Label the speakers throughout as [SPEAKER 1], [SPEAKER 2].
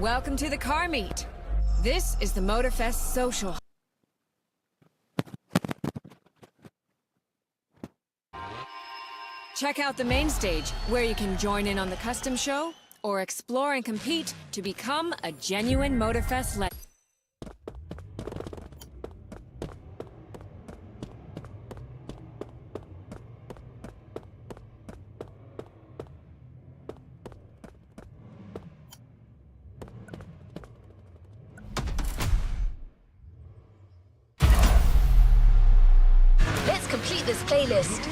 [SPEAKER 1] Welcome to the car meet. This is the Motorfest Social. Check out the main stage, where you can join in on the custom show, or explore and compete to become a genuine Motorfest legend.
[SPEAKER 2] Let's complete this playlist.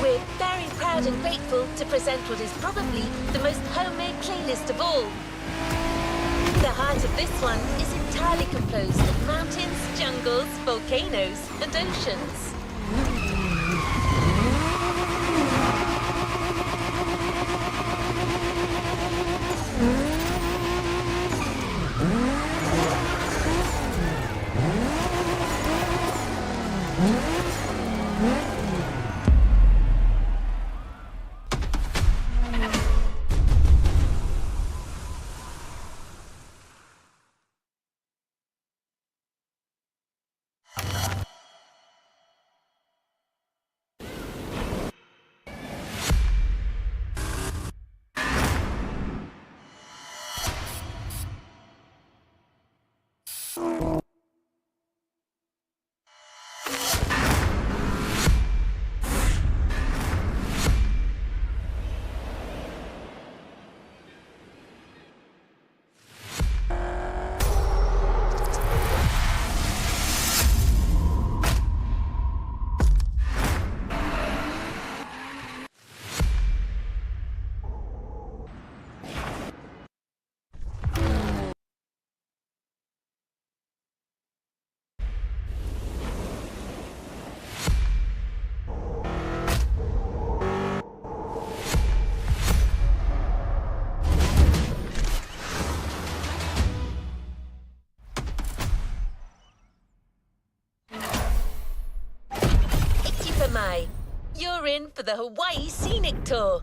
[SPEAKER 2] We're very proud and grateful to present what is probably the most homemade playlist of all. The heart of this one is entirely composed of mountains, jungles, volcanoes, and oceans. You're in for the Hawaii Scenic Tour.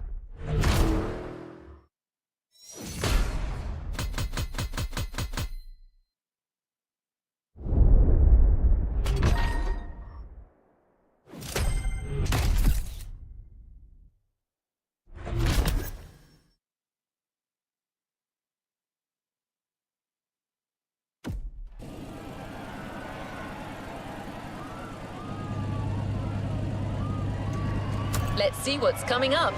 [SPEAKER 2] Let's see what's coming up.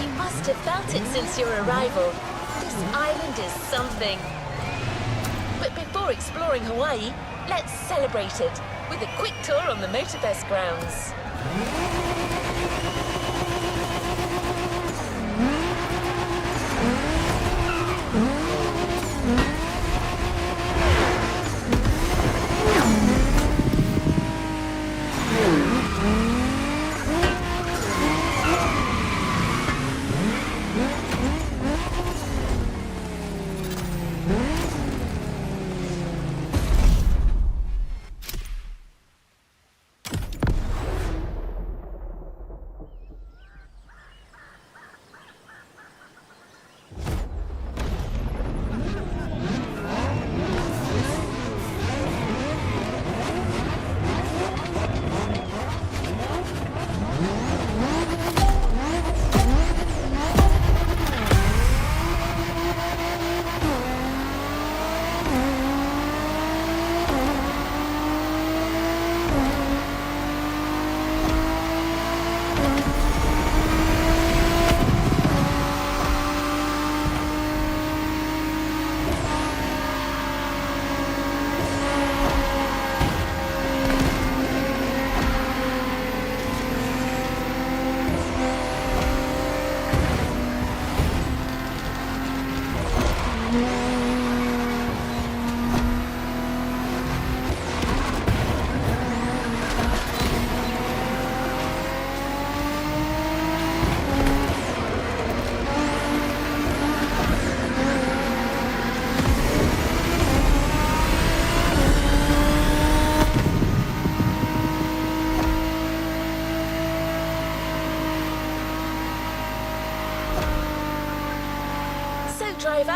[SPEAKER 2] You must have felt it since your arrival. This island is something. But before exploring Hawaii, let's celebrate it with a quick tour on the Motorfest grounds.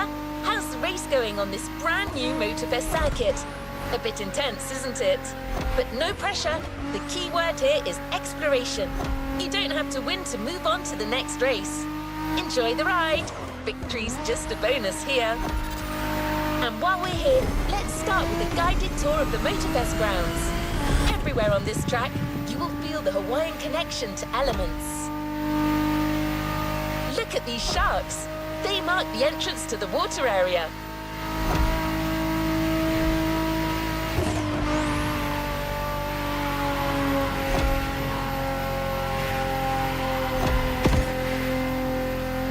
[SPEAKER 2] Keola, how's the race going on this brand new Motorfest circuit? A bit intense, isn't it? But no pressure. The key word here is exploration. You don't have to win to move on to the next race. Enjoy the ride. Victory's just a bonus here. And while we're here, let's start with a guided tour of the Motorfest grounds. Everywhere on this track, you will feel the Hawaiian connection to elements. Look at these sharks. They mark the entrance to the water area.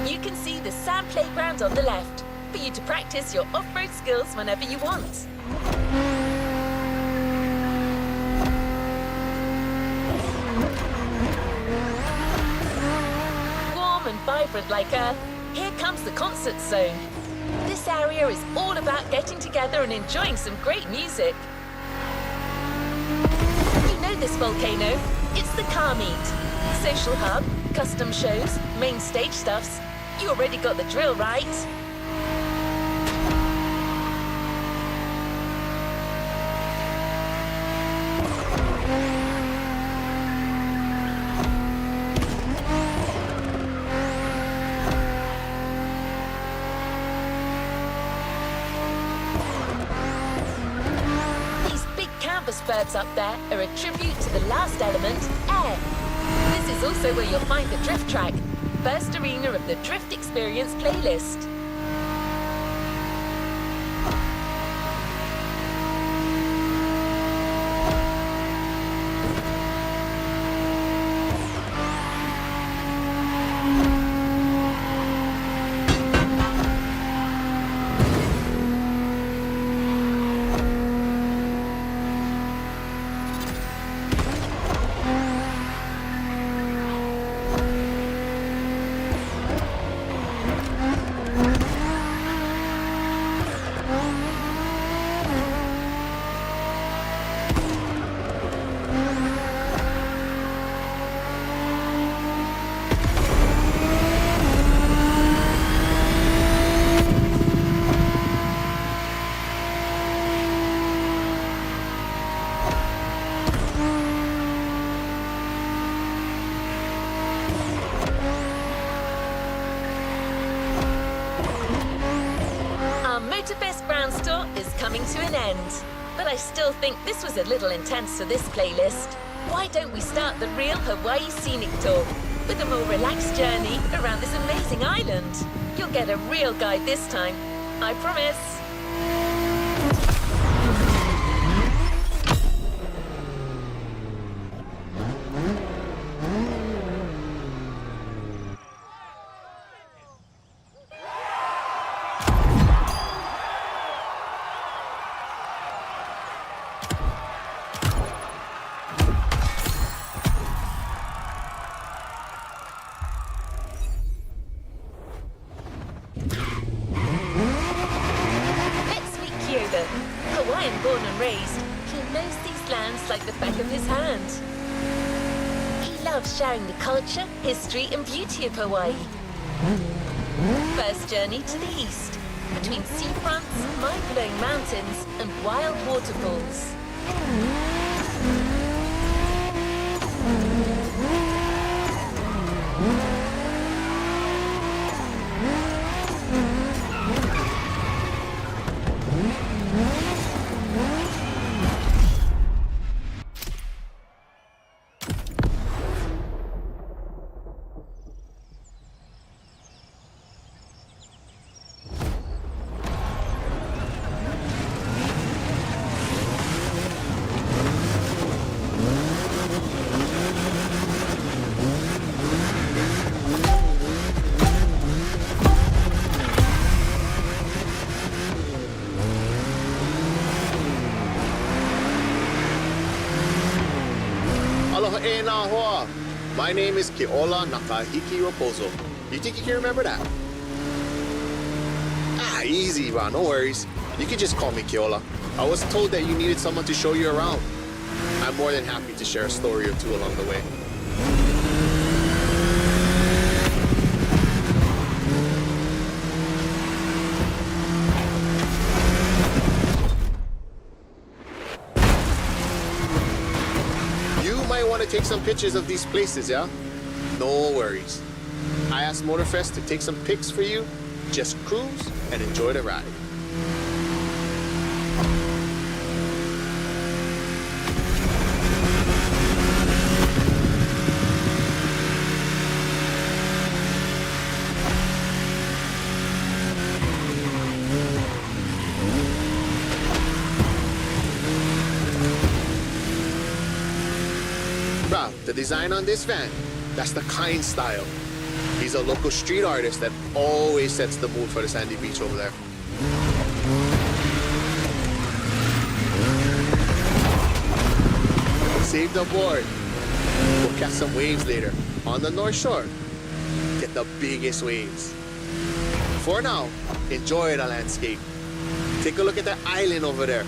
[SPEAKER 2] You can see the sand playground on the left, for you to practice your off-road skills whenever you want. Warm and vibrant like Earth, here comes the concert zone. This area is all about getting together and enjoying some great music. You know this volcano, it's the Car Meet. Social hub, custom shows, main stage stuffs. You already got the drill, right? Birds up there are a tribute to the last element, air. This is also where you'll find the drift track, first arena of the Drift Experience playlist. Motorfest Ground Tour is coming to an end. But I still think this was a little intense for this playlist. Why don't we start the real Hawaii Scenic Tour with a more relaxed journey around this amazing island? You'll get a real guide this time, I promise. Hawaiian born and raised, he knows these lands like the back of his hand. He loves sharing the culture, history and beauty of Hawaii. First journey to the east, between seafronts, mind-blowing mountains and wild waterfalls.
[SPEAKER 3] Aloha e nā hoa. My name is Keola Nakahiki Raposo. You think you can remember that? Ah, easy, Ron, no worries. You can just call me Keola. I was told that you needed someone to show you around. I'm more than happy to share a story or two along the way. take some pictures of these places, yeah? No worries. I asked Motorfest to take some pics for you. Just cruise and enjoy the ride. Bro, the design on this van, that's the Kind style. He's a local street artist that always sets the mood for the sandy beach over there. Saved aboard. We'll catch some waves later on the North Shore. Get the biggest waves. For now, enjoy the landscape. Take a look at that island over there.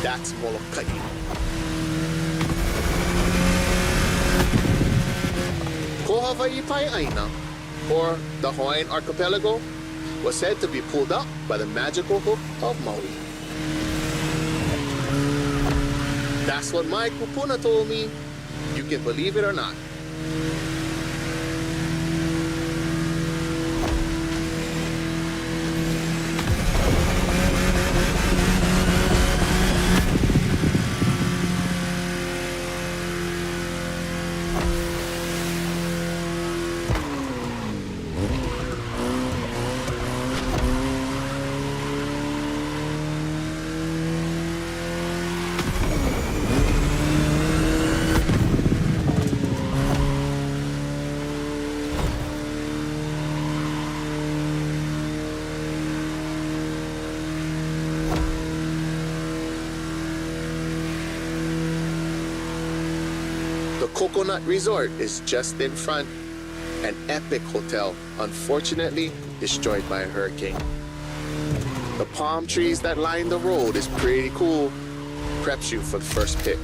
[SPEAKER 3] That's Molokai. Ko Hawaii Pai'aina, or the Hawaiian archipelago, was said to be pulled up by the magical hook of Maui. That's what my kupuna told me. You can believe it or not. The Coconut Resort is just in front. An epic hotel, unfortunately destroyed by a hurricane. The palm trees that line the road is pretty cool. Preps you for the first pick.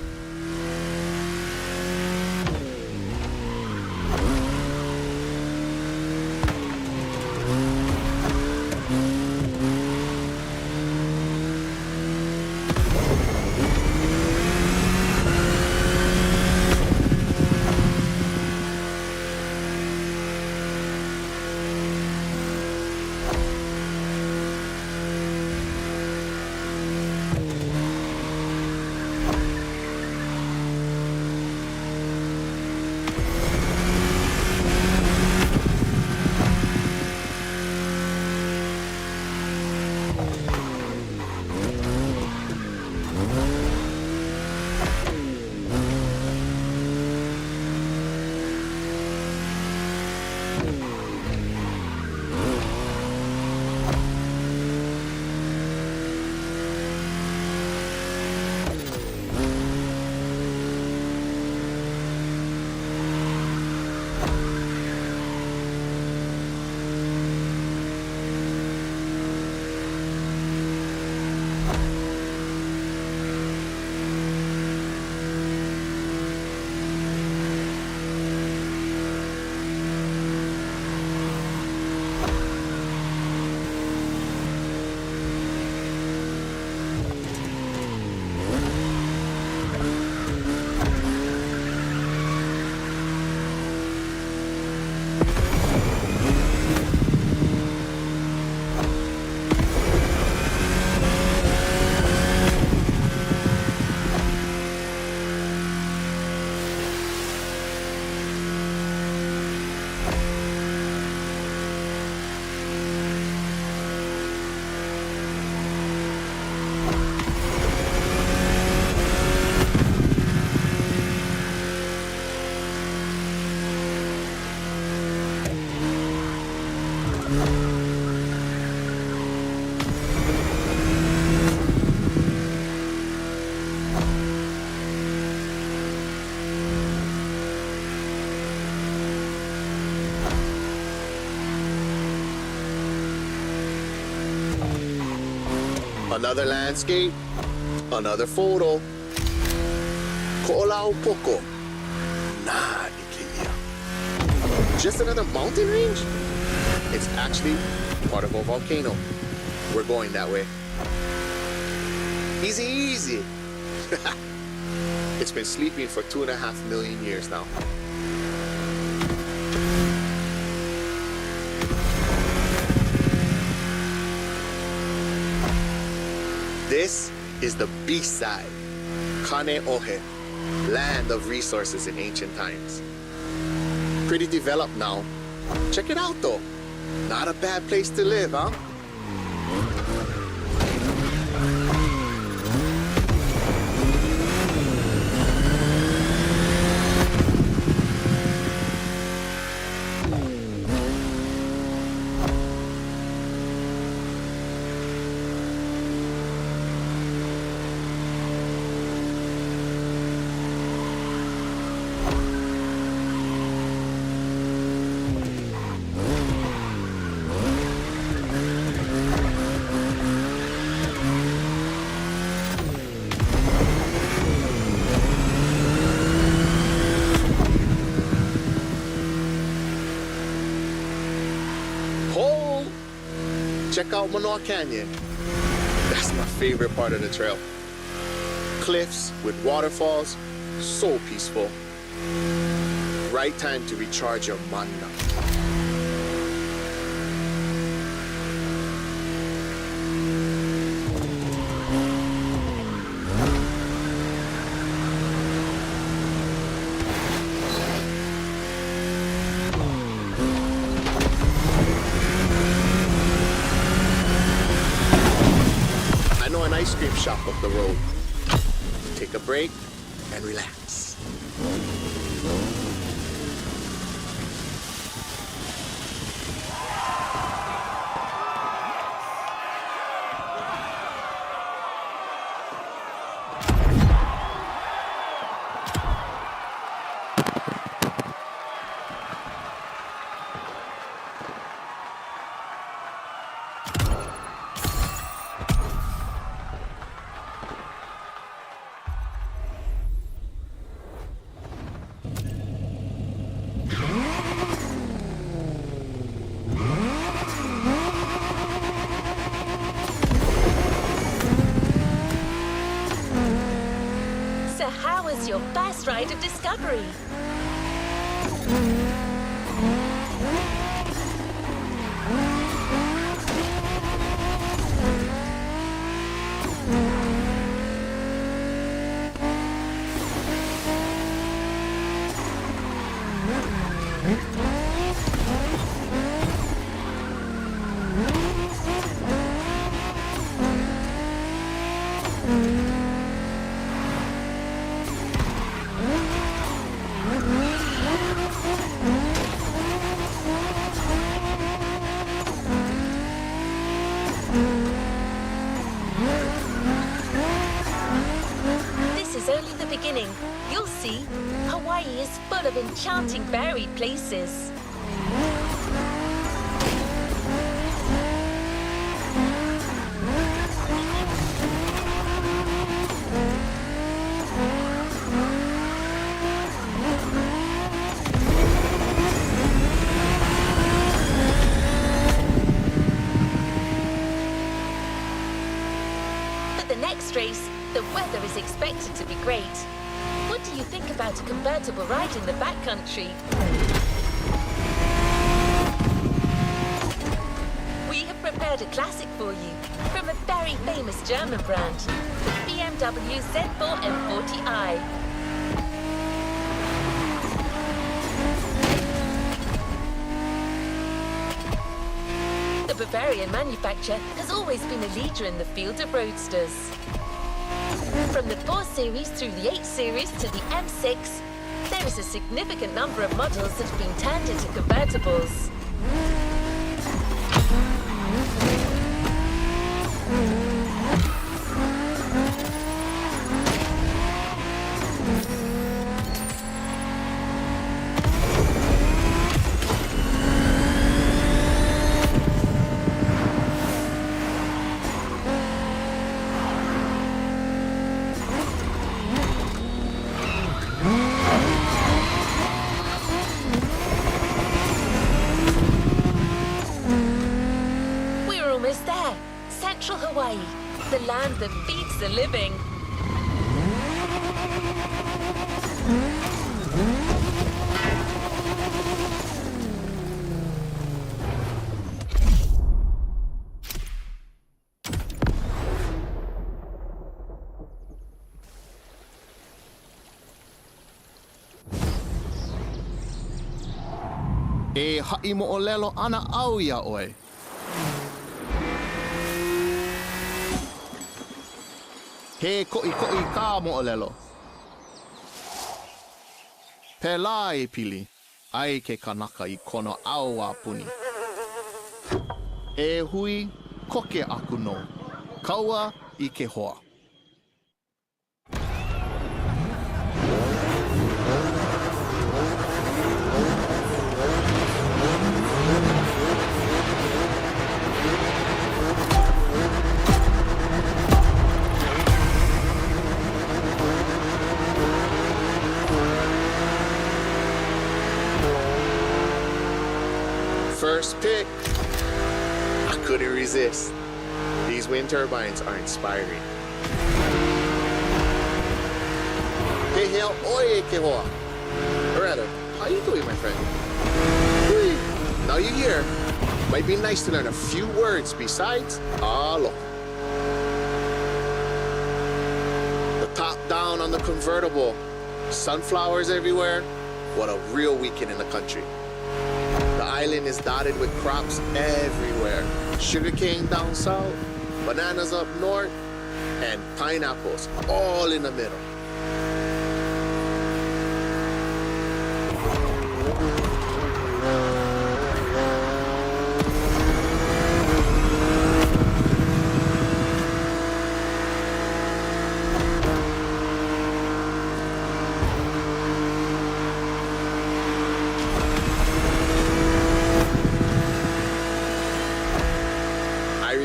[SPEAKER 3] Another landscape, another photo. Ko'olaupoko. Nah, Ikea. Just another mountain range? It's actually part of a volcano. We're going that way. Easy, easy. It's been sleeping for 2.5 million years now. This is the beast side, Kaneohe, land of resources in ancient times. Pretty developed now. Check it out though. Not a bad place to live, huh? Check out Manoa Canyon. That's my favorite part of the trail. Cliffs with waterfalls, so peaceful. Right time to recharge your mana. Ice cream shop up the road. Take a break and relax.
[SPEAKER 2] How was your first ride of discovery? Beginning, you'll see Hawaii is full of enchanting varied places. For the next race, the weather is expected to be great. What do you think about a convertible ride in the backcountry? We have prepared a classic for you from a very famous German brand, the BMW Z4 M40i. The Bavarian manufacturer has always been a leader in the field of roadsters. From the 4 Series through the 8 Series to the M6, there is a significant number of models that have been turned into convertibles. Central Hawaii, the land that feeds the living.
[SPEAKER 4] E ha'i mo'olelo ana au ia oe. He ko'i ka mo'olelo. Pela e pili, ai ke kanaka I kono au a puni. E hui, koke aku no. Kaua I ke hoa.
[SPEAKER 3] First pick. I couldn't resist. These wind turbines are inspiring. Hey, hell, oye, que hoa. Or rather, how you doing, my friend? Whee! Now you're here. Might be nice to learn a few words besides alo. The top down on the convertible. Sunflowers everywhere. What a real weekend in the country. The island is dotted with crops everywhere. Sugarcane down south, bananas up north, and pineapples all in the middle.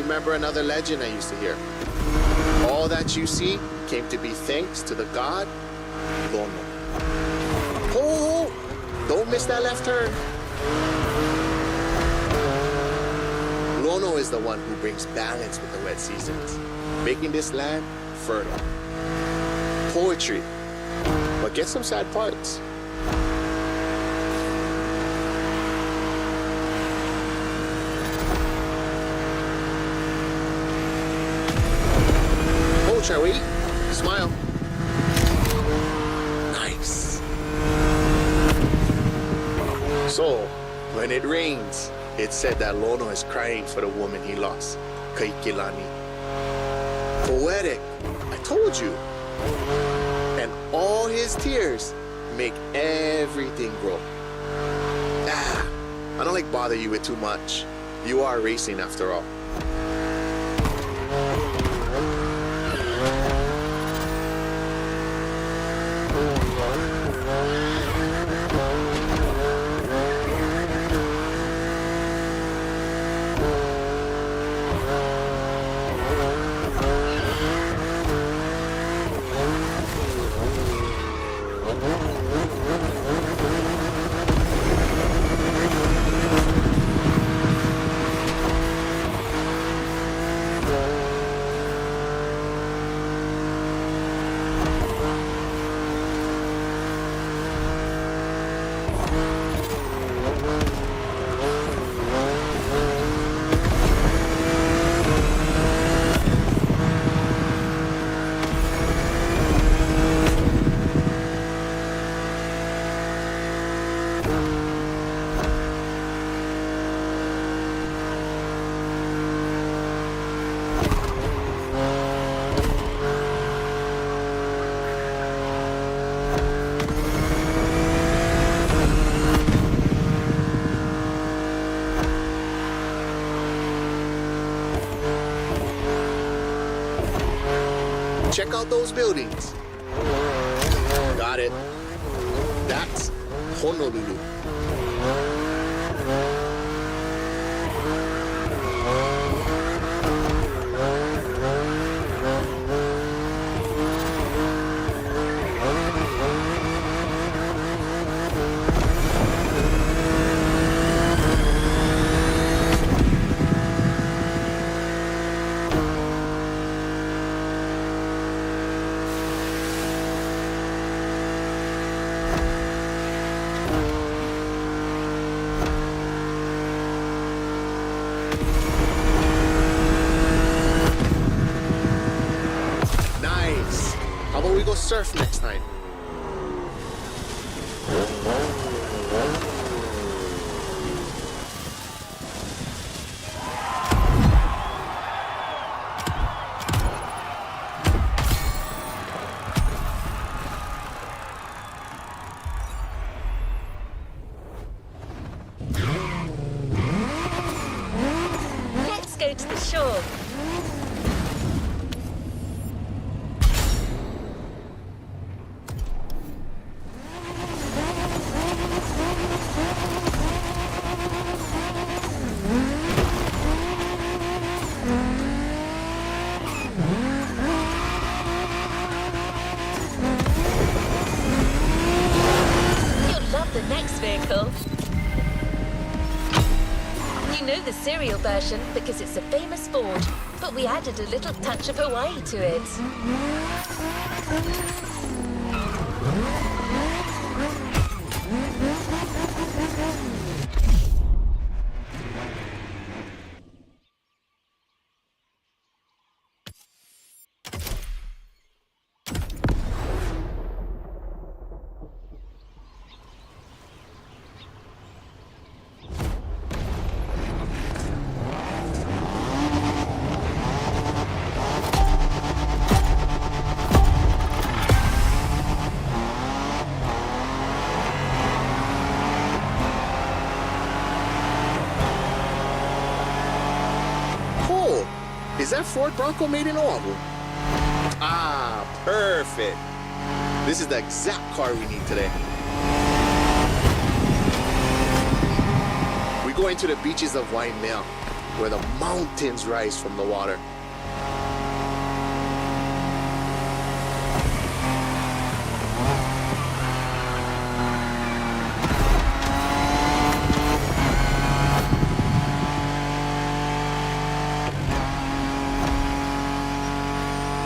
[SPEAKER 3] Remember another legend I used to hear. All that you see came to be thanks to the god Lono. Oh, don't miss that left turn. Lono is the one who brings balance with the wet seasons, making this land fertile. Poetry, but get some sad parts. Shall we? Smile. Nice. So, when it rains, it's said that Lono is crying for the woman he lost, Kaikilani. Poetic, I told you. And all his tears make everything grow. I don't like bother you with too much. You are racing after all. Check out those buildings. Got it. That's Honolulu. surf next time.
[SPEAKER 2] Let's go to the shore. You'll love the next vehicle. You know the serial version because it's a famous Ford, but we added a little touch of Hawaii to it.
[SPEAKER 3] Cool. Is that Ford Bronco made in Oahu? Ah, perfect. This is the exact car we need today. We go into the beaches of Waimea, where the mountains rise from the water.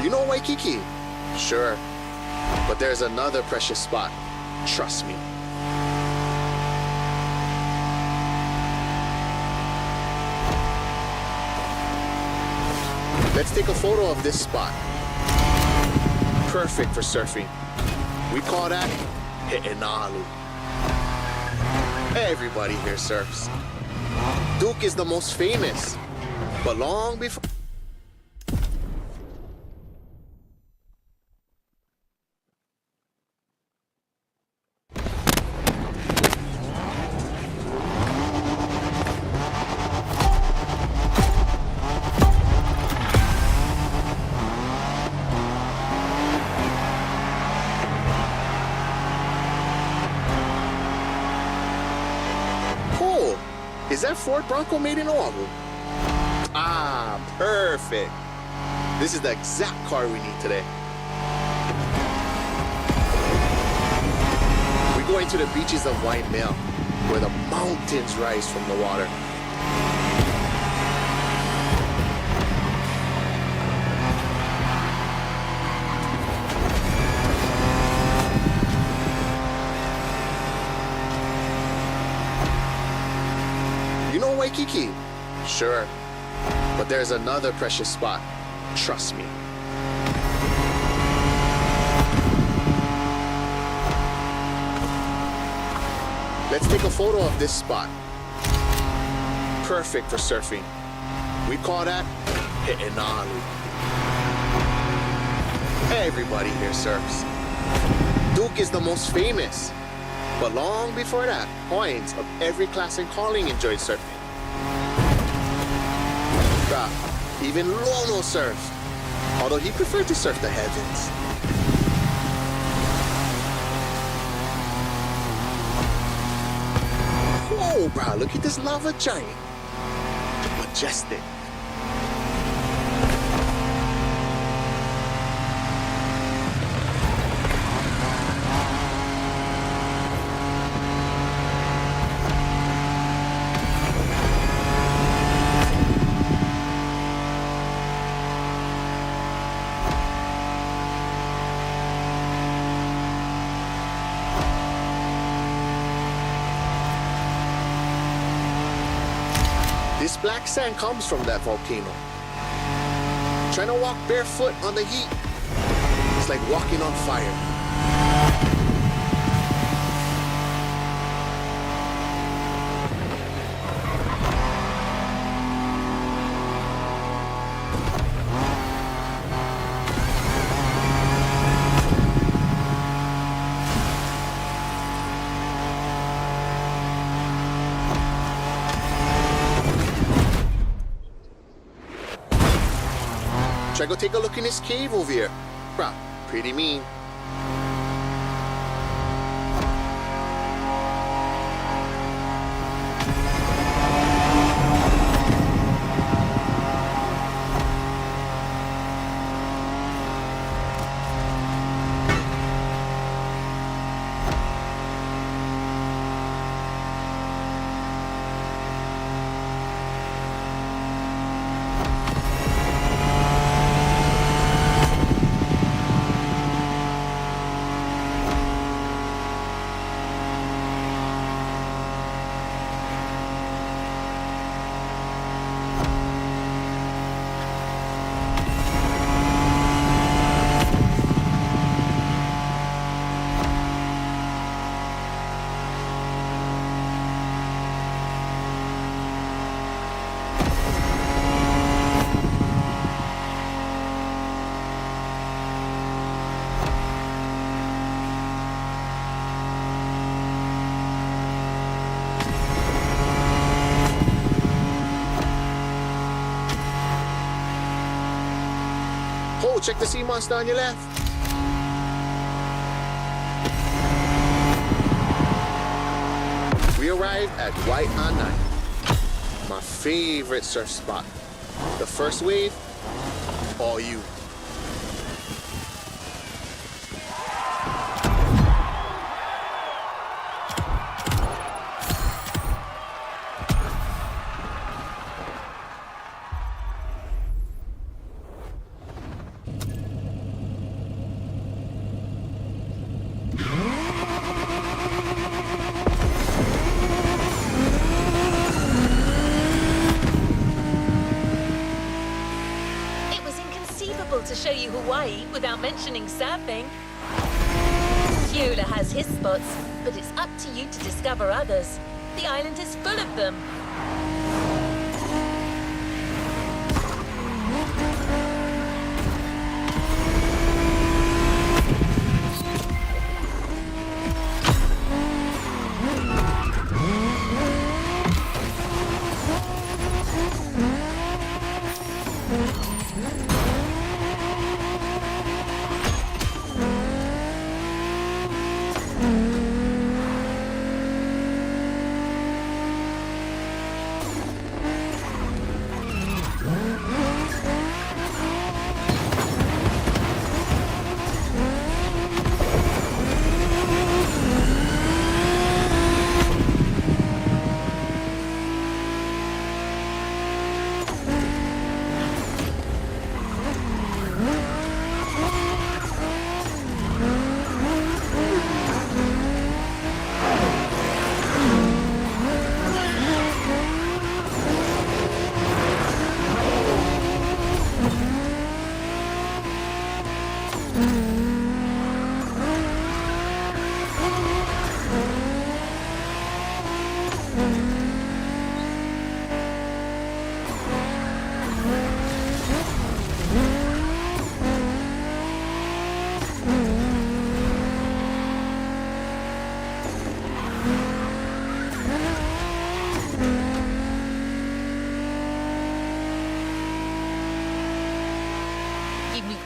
[SPEAKER 3] You know Waikiki? Sure. But there's another precious spot. Trust me. Let's take a photo of this spot. Perfect for surfing. We call that He'enalu. Everybody here surfs. Duke is the most famous. But long before... Cool. Is that Ford Bronco made in Oahu? Ah, perfect. This is the exact car we need today. We go into the beaches of Waimea, where the mountains rise from the water. You know Waikiki? Sure. But there's another precious spot. Trust me. Let's take a photo of this spot. Perfect for surfing. We call that He'enalu. Everybody here surfs. Duke is the most famous. But long before that, Hawaiians of every class and calling enjoyed surfing. Even Lono surfed, although he preferred to surf the heavens. Whoa, bro, look at this lava giant. Majestic. This black sand comes from that volcano. Trying to walk barefoot on the heat. It's like walking on fire. Try go take a look in this cave over here. Bruh, pretty mean. Oh, check the sea monster on your left. We arrived at Waianae, my favorite surf spot. The first wave, all you.
[SPEAKER 2] To show you Hawaii without mentioning surfing. Keola has his spots, but it's up to you to discover others. The island is full of them.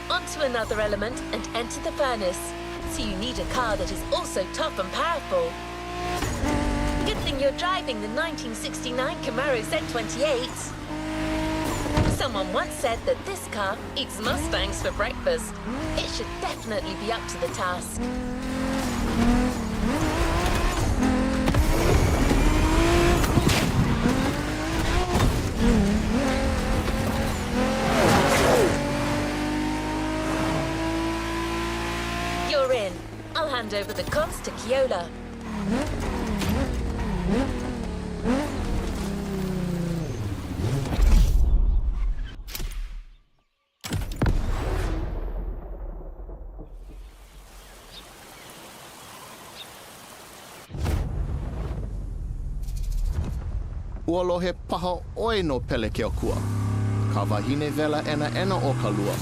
[SPEAKER 2] Onto another element and enter the furnace. So you need a car that is also tough and powerful. Good thing you're driving the 1969 Camaro Z28. Someone once said that this car eats Mustangs for breakfast. It should definitely be up to the task. You're in. I'll hand over the comms to Keola.
[SPEAKER 4] ua lohe paha oi no pele ke okua. Ka wahine vela ena o ka lua.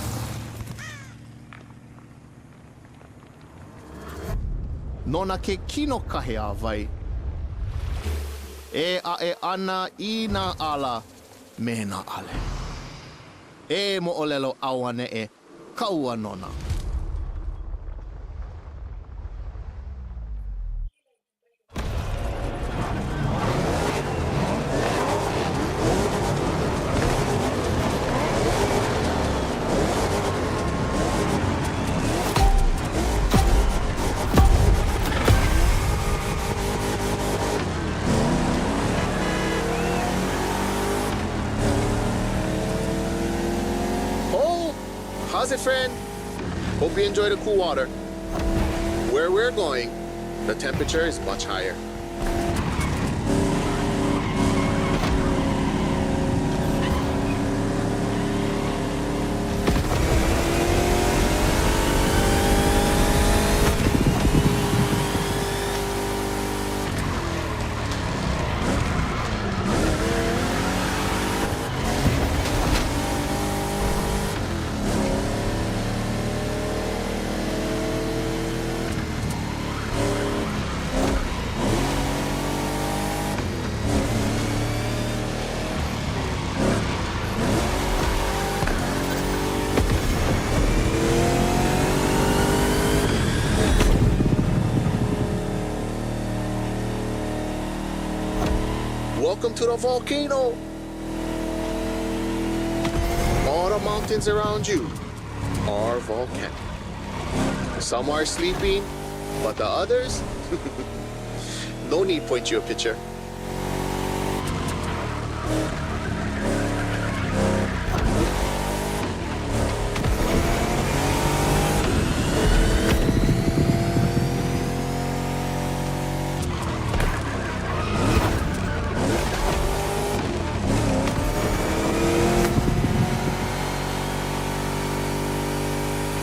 [SPEAKER 4] Nona ke kino kahe a vai. E a e ana I nā ala me nā ale. E mo olelo awane e kaua nona.
[SPEAKER 3] How's it, friend? Hope you enjoy the cool water. Where we're going, the temperature is much higher. Welcome to the volcano. All the mountains around you are volcanic. Some are sleeping, but the others, no need to point you a picture.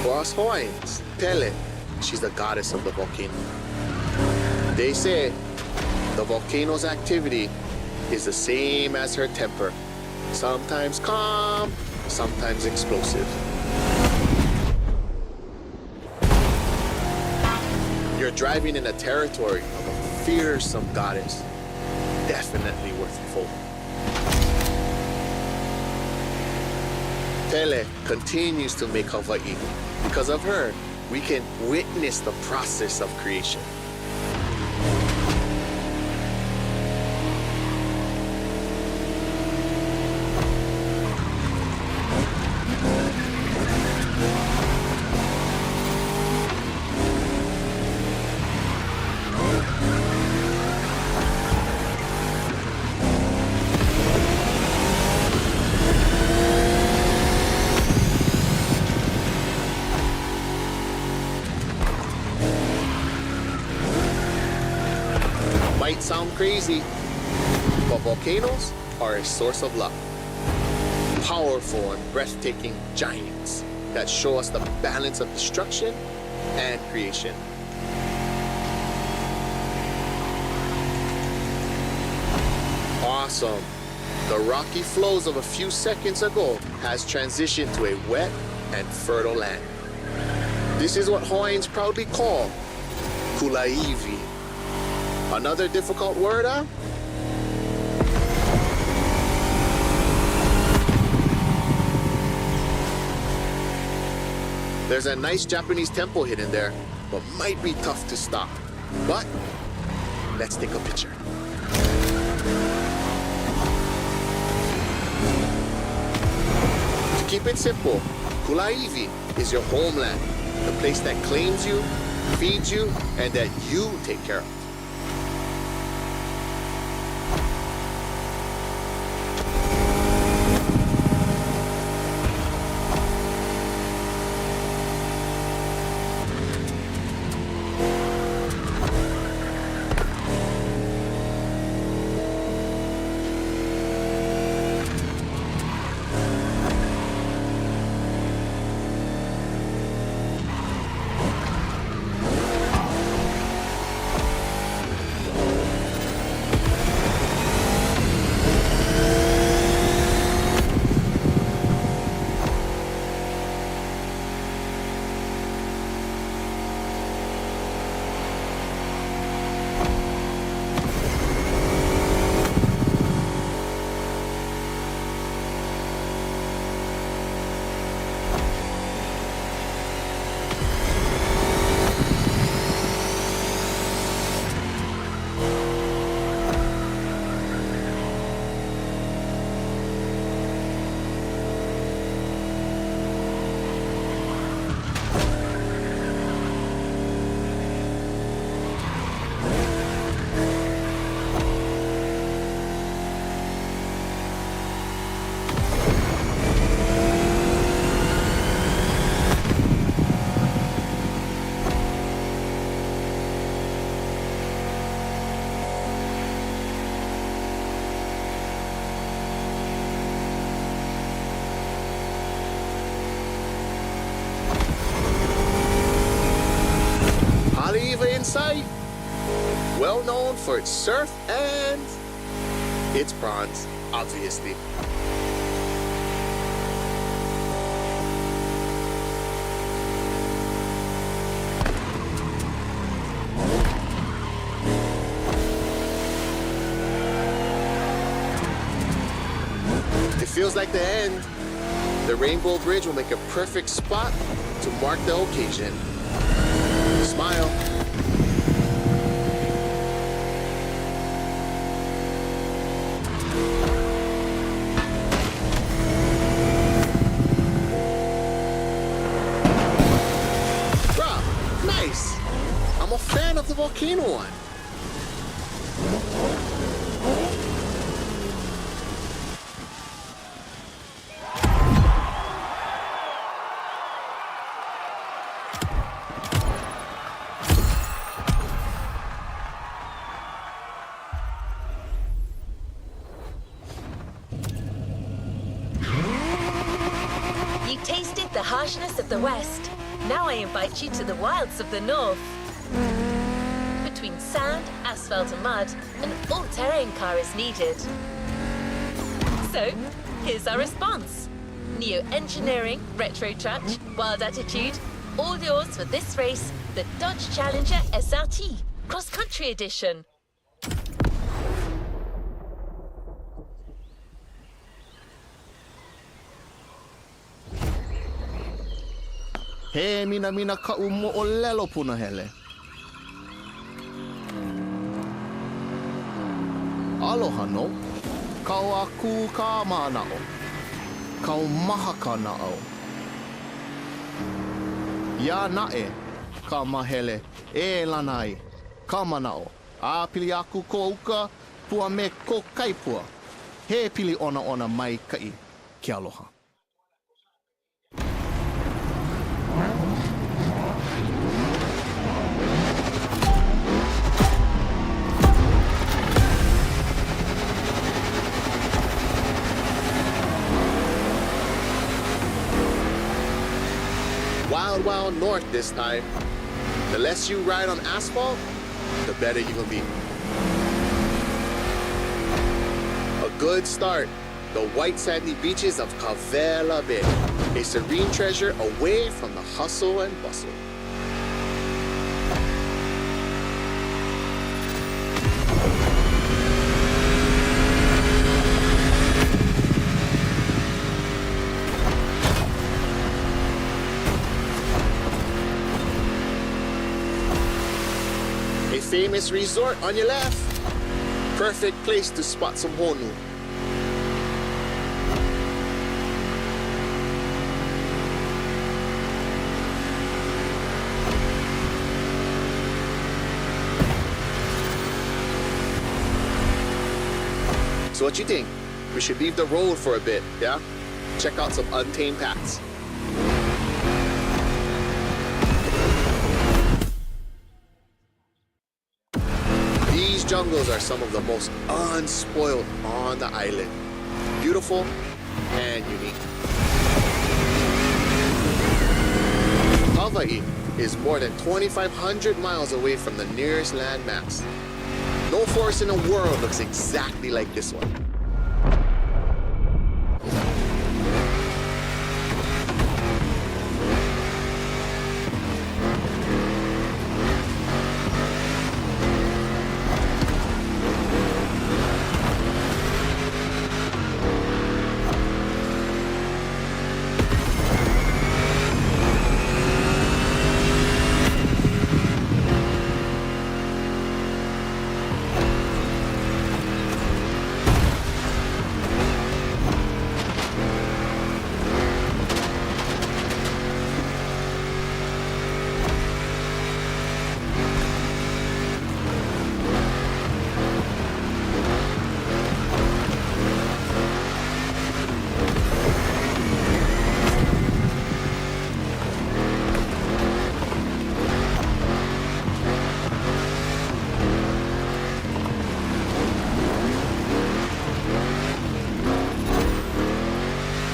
[SPEAKER 3] Boss Hawaiians, Pele, she's the goddess of the volcano. They say the volcano's activity is the same as her temper. Sometimes calm, sometimes explosive. You're driving in the territory of a fearsome goddess. Definitely worth a fold. Pele continues to make Hawaii. Because of her, we can witness the process of creation. Might sound crazy, but volcanoes are a source of love. Powerful and breathtaking giants that show us the balance of destruction and creation. Awesome. The rocky flows of a few seconds ago has transitioned to a wet and fertile land. This is what Hawaiians proudly call Kulaiwi. Another difficult word, huh? There's a nice Japanese temple hidden there, but might be tough to stop. But let's take a picture. To keep it simple, Kulaiwi is your homeland, the place that claims you, feeds you, and that you take care of. Island side, well known for its surf and its prawns, obviously. It feels like the end. The Rainbow Bridge will make a perfect spot to mark the occasion. Smile. Bruh, nice. I'm a fan of the volcano one.
[SPEAKER 2] You tasted the harshness of the West. Now I invite you to the wilds of the North. Between sand, asphalt and mud, an all-terrain car is needed. So, here's our response. Neo Engineering, Retro Touch, Wild Attitude, all yours for this race, the Dodge Challenger SRT, Cross Country Edition.
[SPEAKER 4] He mina ka umo o lelo puna hele. Aloha no. Kau aku ka manao. Kau maha ka nao. Ya nae ka mahele e lanai ka manao. A pili aku ko uka pua me ko kaipua. He pili ona mai kai ke aloha.
[SPEAKER 3] Wild, wild north this time. The less you ride on asphalt, the better you will be. A good start. The white sandy beaches of Kawela Bay. A serene treasure away from the hustle and bustle. A famous resort on your left. Perfect place to spot some honu. So what you think? We should leave the road for a bit, yeah? Check out some untamed paths. These jungles are some of the most unspoiled on the island. Beautiful and unique. Hawaii is more than 2,500 miles away from the nearest landmass. No forest in the world looks exactly like this one.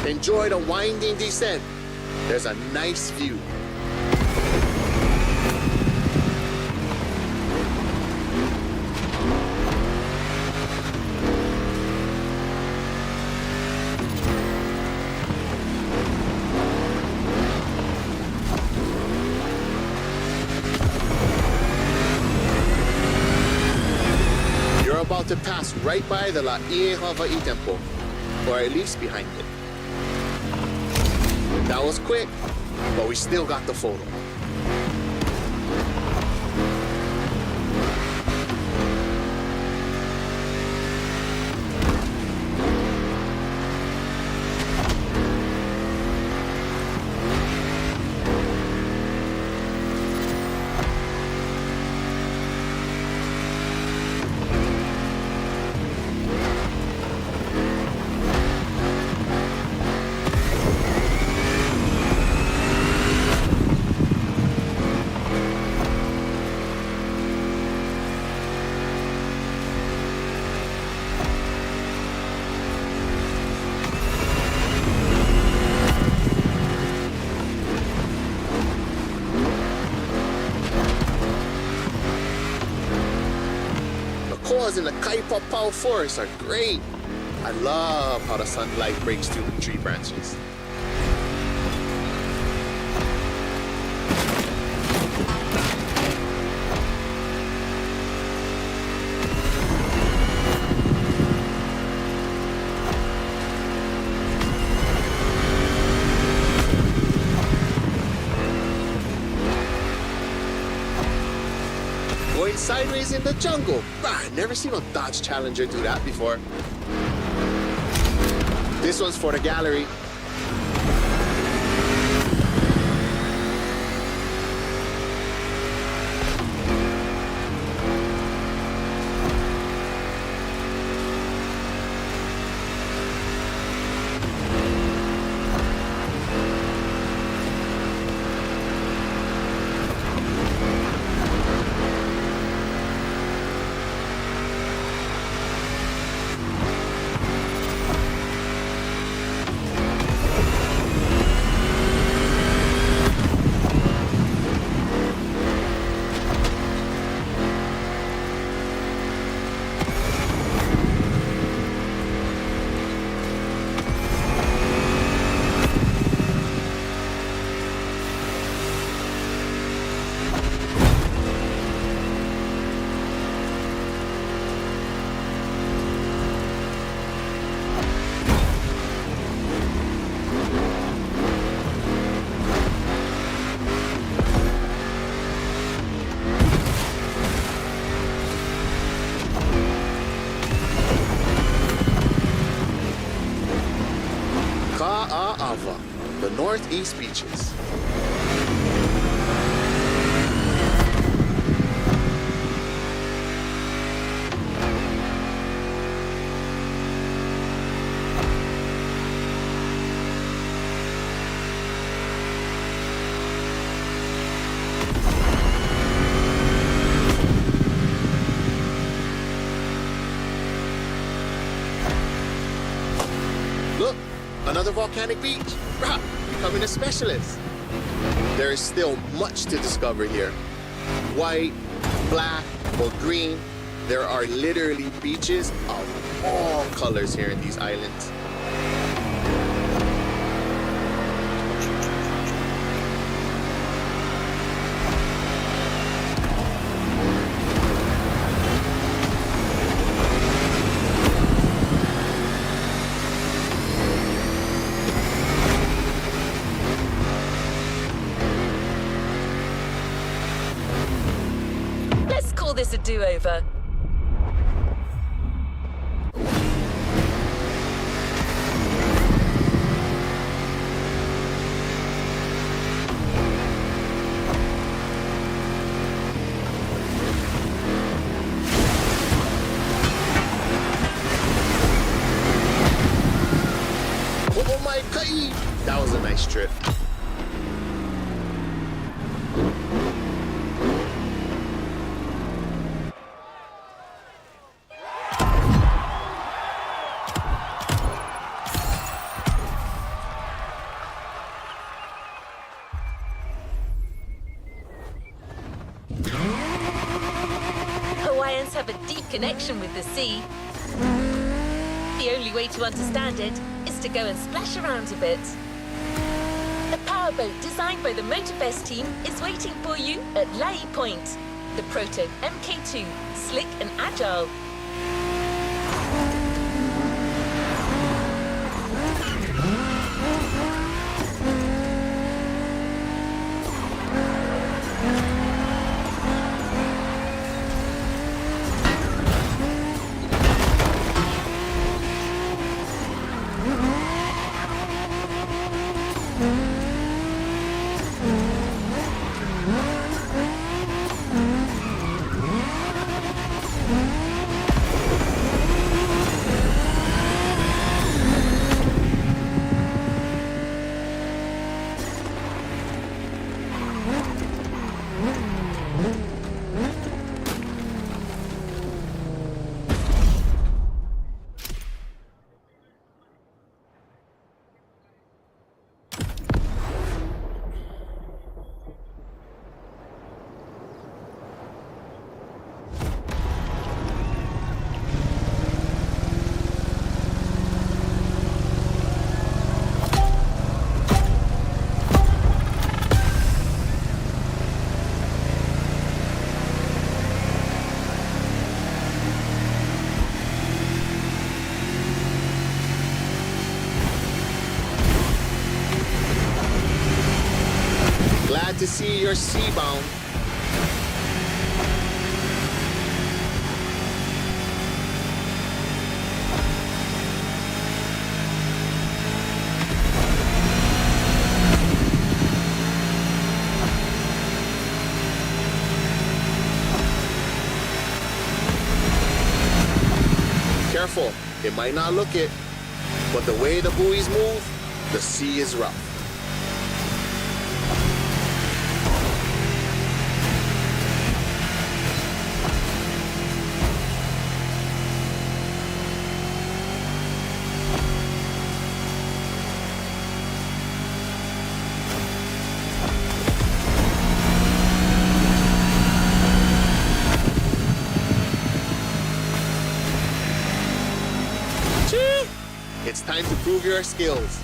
[SPEAKER 3] Enjoy the winding descent. There's a nice view. to pass right by the La Ie Hawaii Temple, or at least behind it. That was quick, but we still got the photo. In the Kaipapau forest are great. I love how the sunlight breaks through the tree branches. Going sideways in the jungle. Ah, never seen a Dodge Challenger do that before. This one's for the gallery. Ka'a'awa, the northeast beaches. Look, another volcanic beach. Rah, becoming a specialist. There is still much to discover here. White, black, or green, there are literally beaches of all colors here in these islands.
[SPEAKER 2] Let's call this a do-over.
[SPEAKER 3] Oh my God! That was a nice trip.
[SPEAKER 2] Hawaiians have a deep connection with the sea. The only way to understand it is to go and splash around a bit. A powerboat designed by the Motorfest team is waiting for you at La'i Point. The Proto MK2, slick and agile.
[SPEAKER 3] Glad to see you're seabound. Careful, it might not look it, but the way the buoys move, the sea is rough. It's time to prove your skills.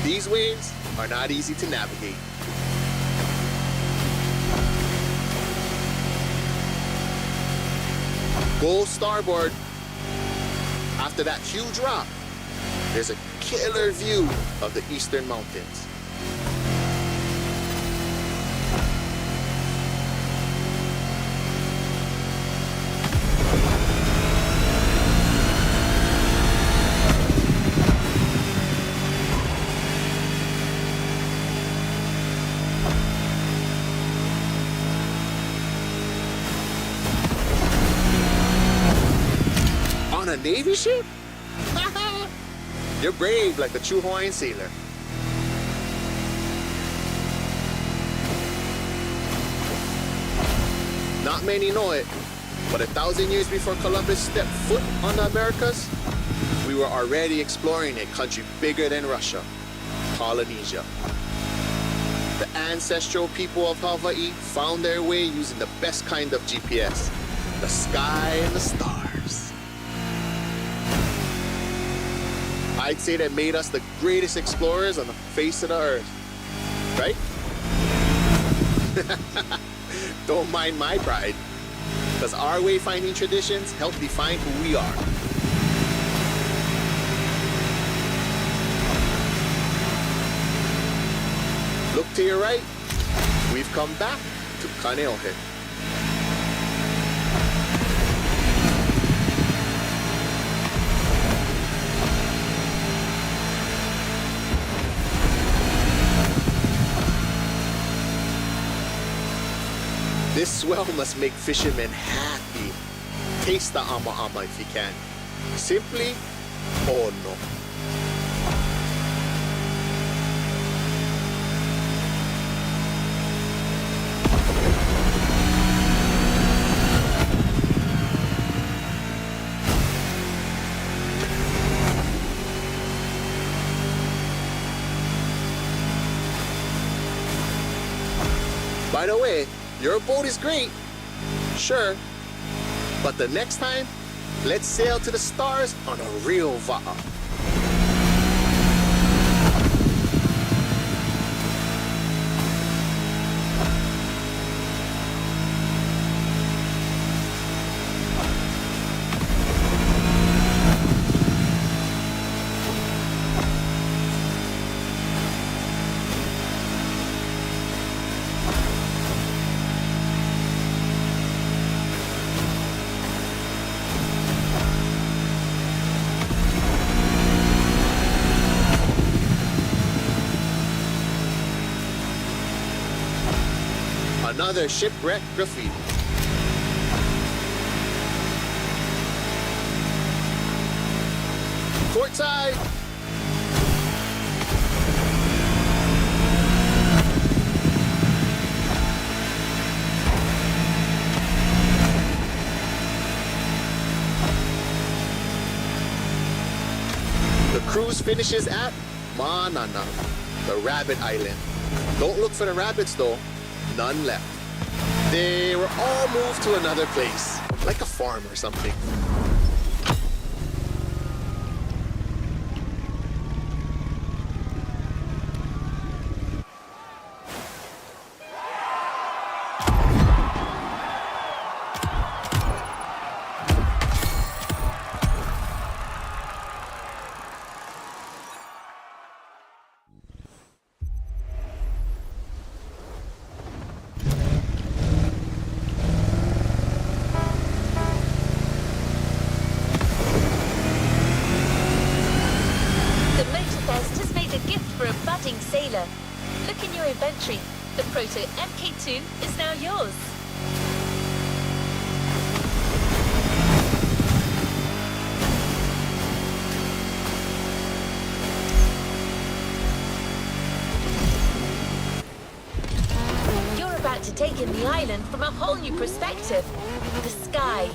[SPEAKER 3] These waves are not easy to navigate. Go starboard. After that huge rock, there's a killer view of the Eastern Mountains. On a Navy ship? You're brave like a true Hawaiian sailor. Not many know it, but 1,000 years before Columbus stepped foot on the Americas, we were already exploring a country bigger than Russia, Polynesia. The ancestral people of Hawaii found their way using the best kind of GPS, the sky and the stars. I'd say that made us the greatest explorers on the face of the earth, right? Don't mind my pride, because our wayfinding traditions help define who we are. Look to your right, we've come back to Kaneohe. This swell must make fishermen happy. Taste the ama-ama if you can. Simply, oh no. By the way, your boat is great, sure, but the next time, let's sail to the stars on a real va'a. Another shipwreck graffiti. Portside! The cruise finishes at Manana, the rabbit island. Don't look for the rabbits though. None left. They were all moved to another place, like a farm or something.
[SPEAKER 2] so MK2 is now yours. You're about to take in the island from a whole new perspective. The sky.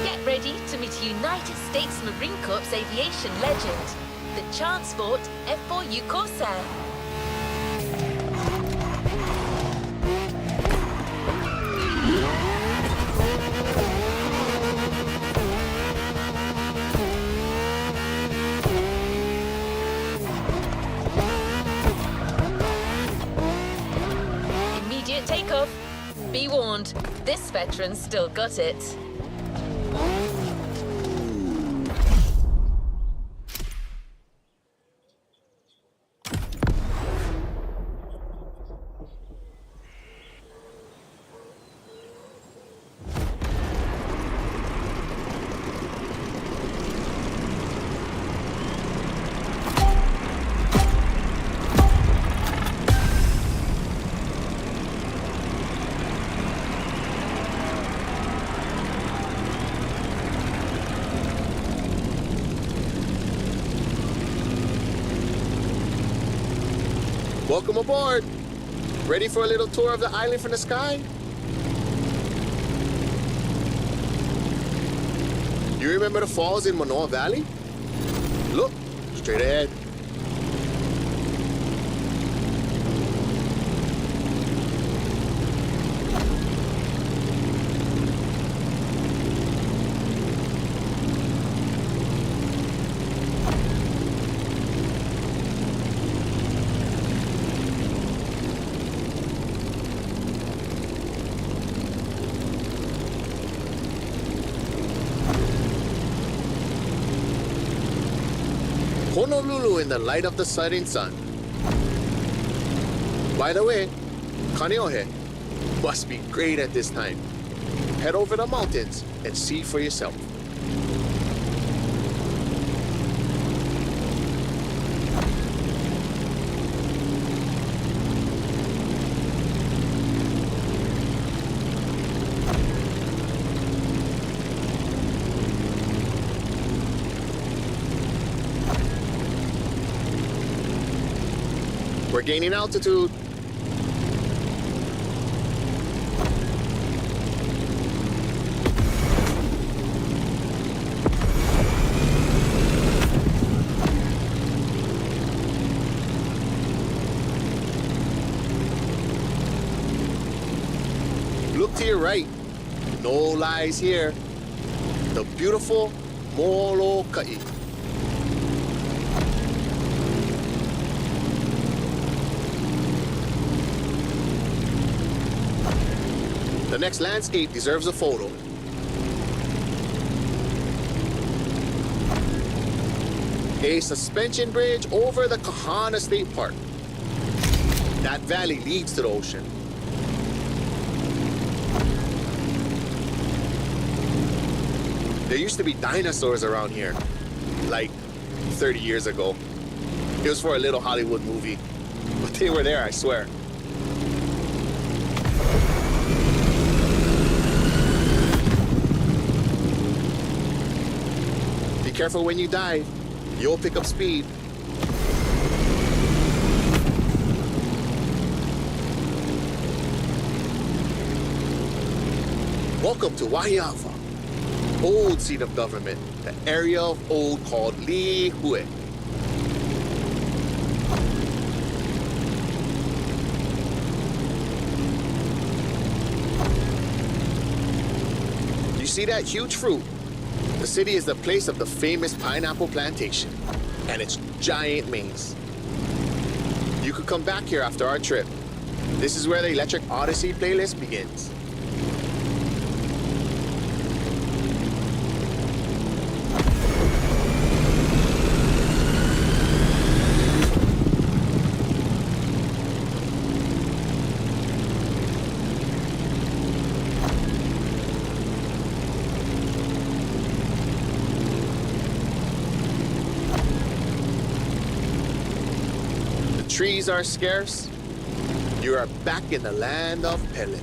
[SPEAKER 2] Get ready to meet a United States Marine Corps aviation legend, the Chansport F4U Corsair. Immediate takeoff. Be warned, this veteran's still got it.
[SPEAKER 3] Welcome aboard. Ready for a little tour of the island from the sky? You remember the falls in Manoa Valley? Look, straight ahead. Honolulu in the light of the setting sun. By the way, Kaneohe must be great at this time. Head over the mountains and see for yourself. We're gaining altitude. Look to your right. No lies here. The beautiful Molokai. The next landscape deserves a photo. A suspension bridge over the Kahana State Park. That valley leads to the ocean. There used to be dinosaurs around here, like 30 years ago. It was for a little Hollywood movie, but they were there, I swear. Be careful when you dive. You'll pick up speed. Welcome to Waiawa, old seat of government, the area of old called Lihue. You see that huge fruit? The city is the place of the famous pineapple plantation and its giant maze. You could come back here after our trip. This is where the Electric Odyssey playlist begins. trees are scarce, you are back in the land of Pele.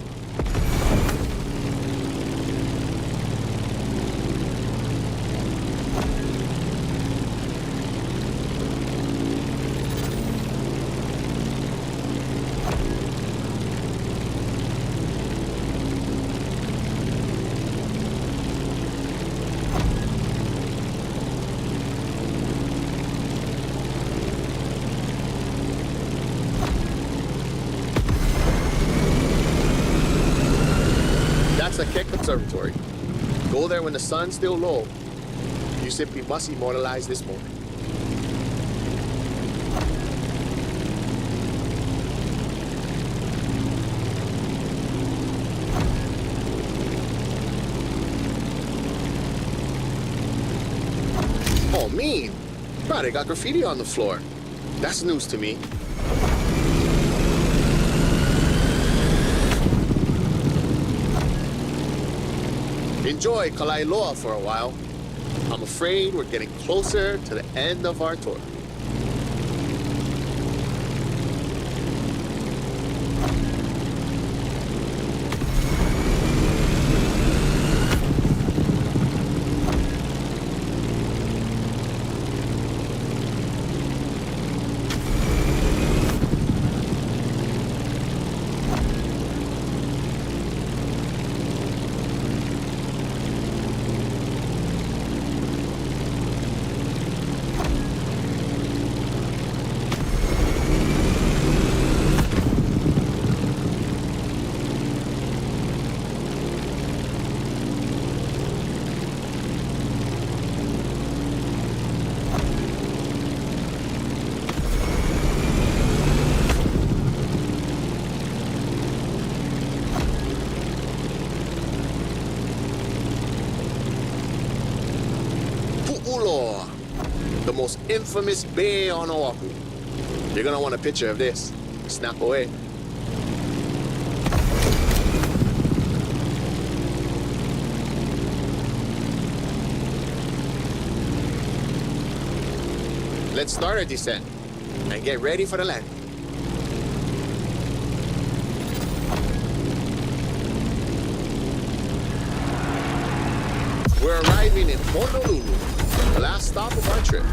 [SPEAKER 3] That's the Keck Observatory. Go there when the sun's still low. You simply must immortalize this moment. Oh, mean. Bro, they got graffiti on the floor. That's news to me. Enjoy Kalailoa for a while. I'm afraid we're getting closer to the end of our tour. Pu'uloa, the most infamous bay on Oahu. You're gonna want a picture of this. Snap away. Let's start our descent and get ready for the landing. We're arriving in Honolulu, the last stop of our trip.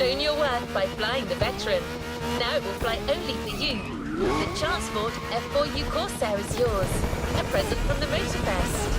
[SPEAKER 2] shown your worth by flying the Veteran. Now it will fly only for you. The Chansport F4U Corsair is yours. A present from the Motorfest.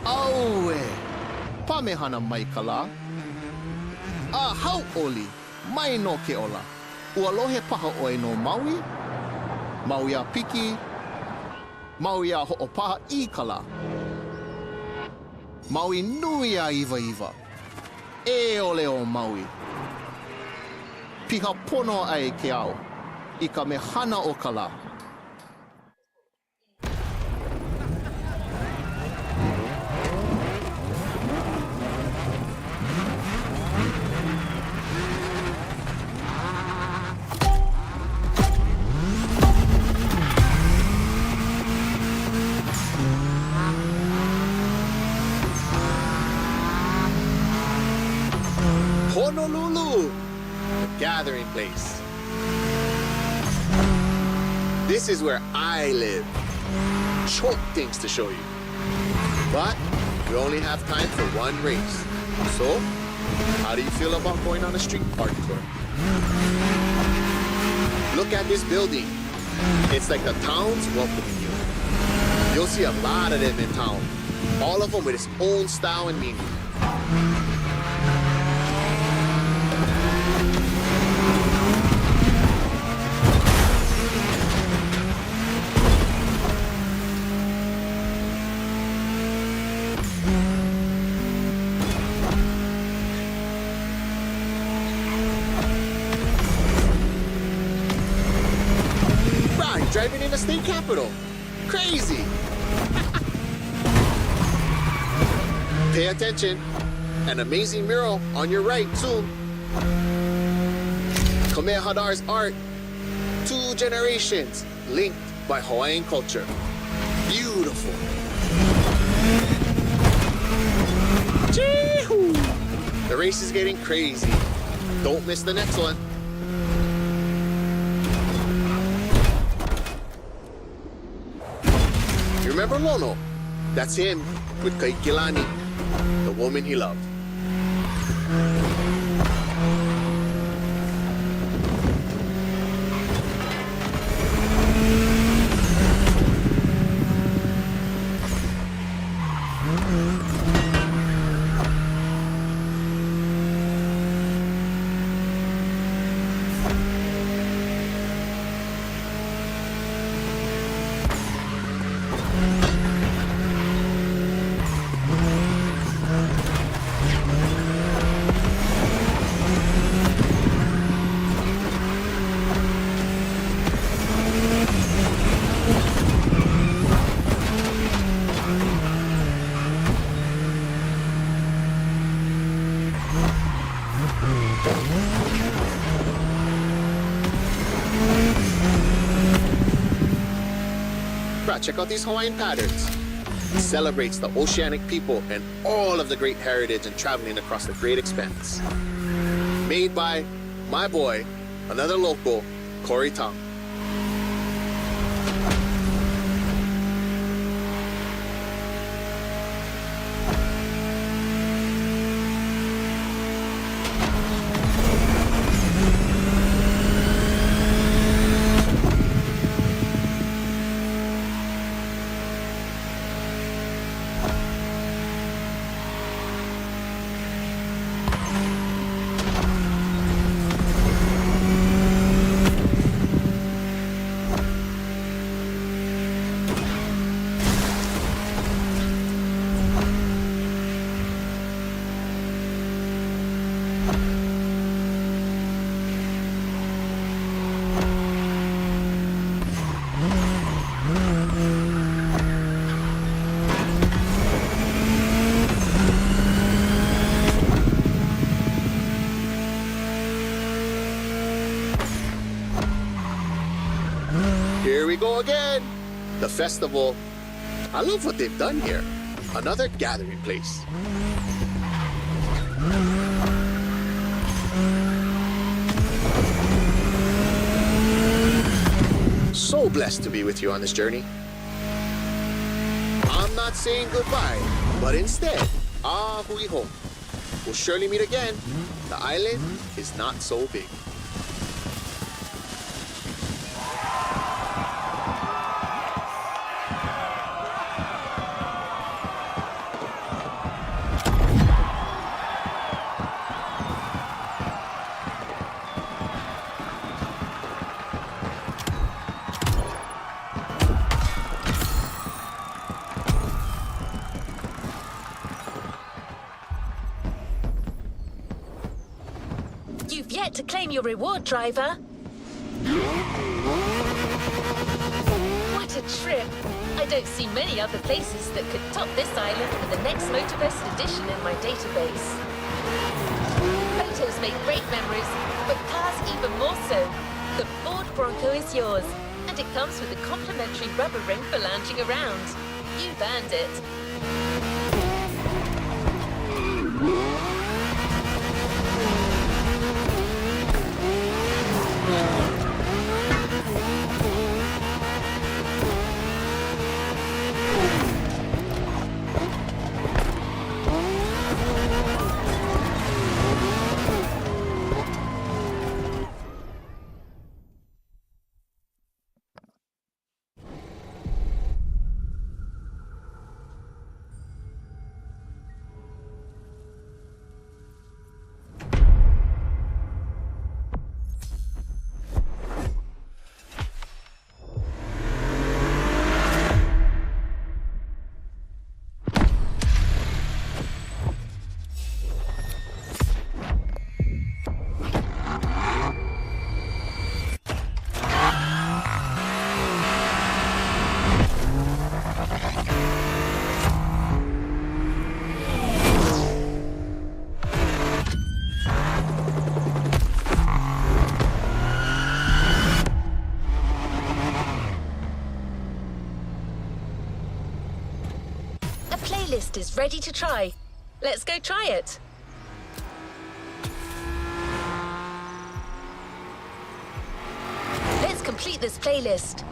[SPEAKER 4] Aue! Pamehana mai kala. A hau oli, mai no ke ola. Ua lohe paha oe no Maui. Maui a piki. Maui a ho'opaha I kala. Maui nui a iwa iwa. E ole o Maui. Piha pono ai ke au. I ka mehana o kala.
[SPEAKER 3] Honolulu, the gathering place. This is where I live. Choke things to show you. But we only have time for one race. So, how do you feel about going on a street park tour? Look at this building. It's like the town's welcoming you. You'll see a lot of them in town. All of them with its own style and meaning. Driving in the state capitol. Crazy. Pay attention. An amazing mural on your right, too. Khmer Hadar's art. 2 generations linked by Hawaiian culture. Beautiful. Chee-hoo. The race is getting crazy. Don't miss the next one. Remember Lono? That's him with Kaikilani, the woman he loved. Check out these Hawaiian patterns. It celebrates the oceanic people and all of the great heritage and traveling across the great expanse. Made by my boy, another local, Corey Tong. we go again. The festival. I love what they've done here. Another gathering place. So blessed to be with you on this journey. I'm not saying goodbye, but instead, hui home. We'll surely meet again. The island is not so big.
[SPEAKER 2] You've yet to claim your reward, driver. What a trip. I don't see many other places that could top this island for the next Motorfest edition in my database. Photos make great memories, but cars even more so. The Ford Bronco is yours, and it comes with a complimentary rubber ring for lounging around. You've earned it. Playlist is ready to try. Let's go try it. Let's complete this playlist.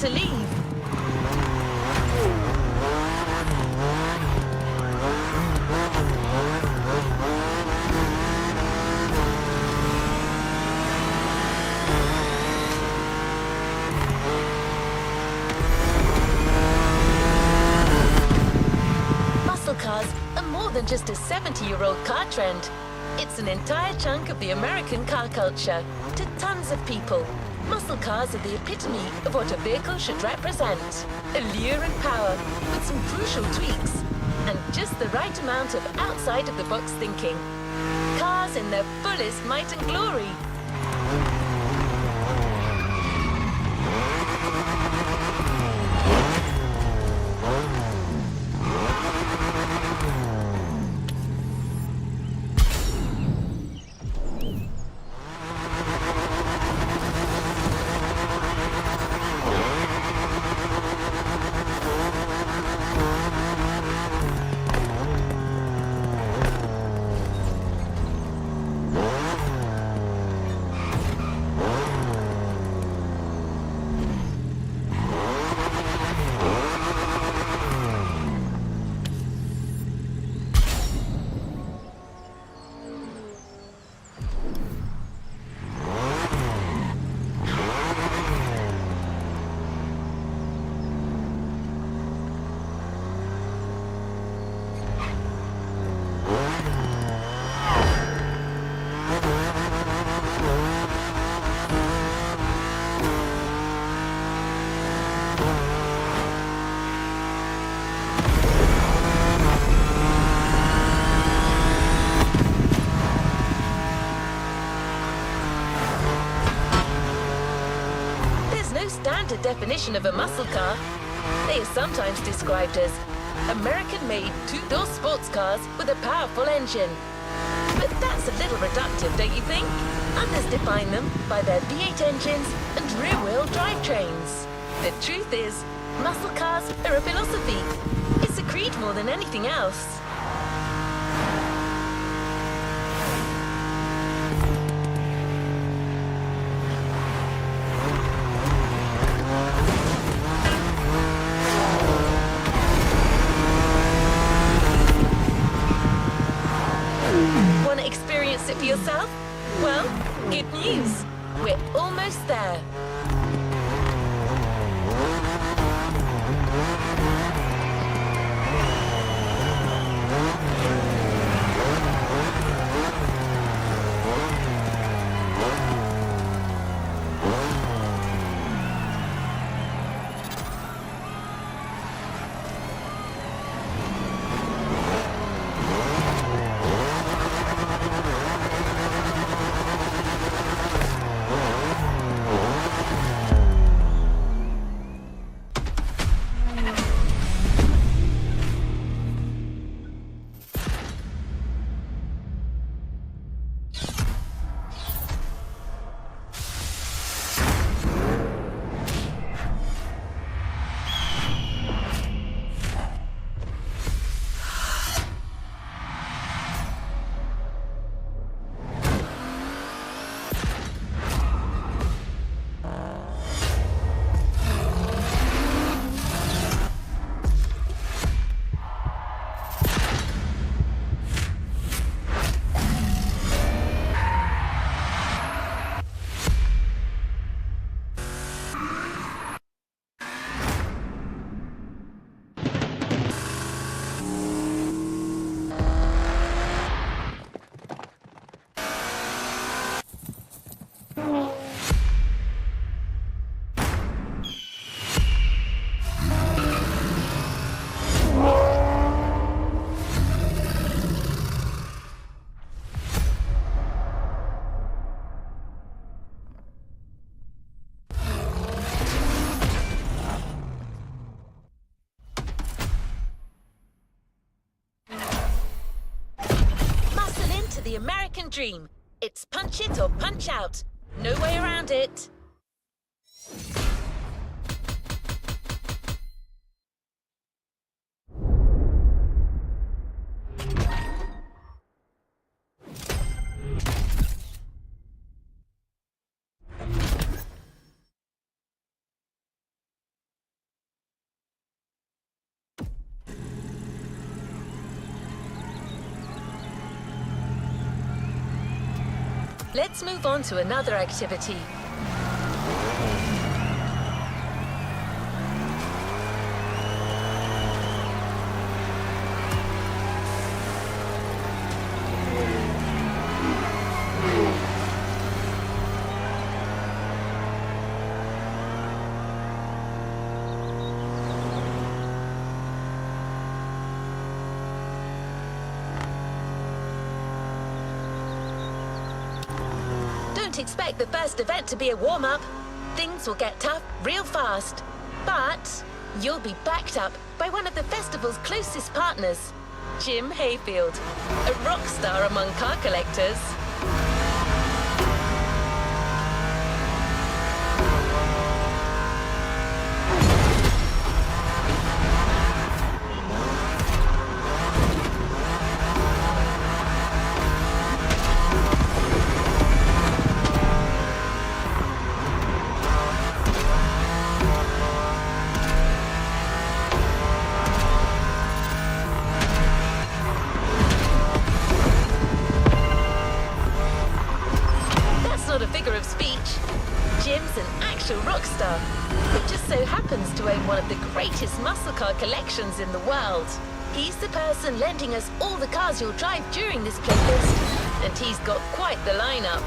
[SPEAKER 2] to leave. Muscle cars are more than just a 70-year-old car trend. It's an entire chunk of the American car culture. To tons of people, muscle cars are the epitome of what a vehicle should represent. Allure and power, with some crucial tweaks, and just the right amount of outside-of-the-box thinking. Cars in their fullest might and glory. Standard definition of a muscle car. They are sometimes described as American-made two-door sports cars with a powerful engine. But that's a little reductive, don't you think? Others define them by their V8 engines and rear-wheel drivetrains. The truth is, muscle cars are a philosophy. It's a creed more than anything else. Want to experience it for yourself? Well, good news. We're almost there. The American dream. It's punch it or punch out. No way around it. Let's move on to another activity. Don't expect the first event to be a warm-up. Things will get tough real fast. But you'll be backed up by one of the festival's closest partners, Jim Hayfield, a rock star among car collectors. Not a figure of speech. Jim's an actual rock star who just so happens to own one of the greatest muscle car collections in the world. He's the person lending us all the cars you'll drive during this playlist, and he's got quite the lineup.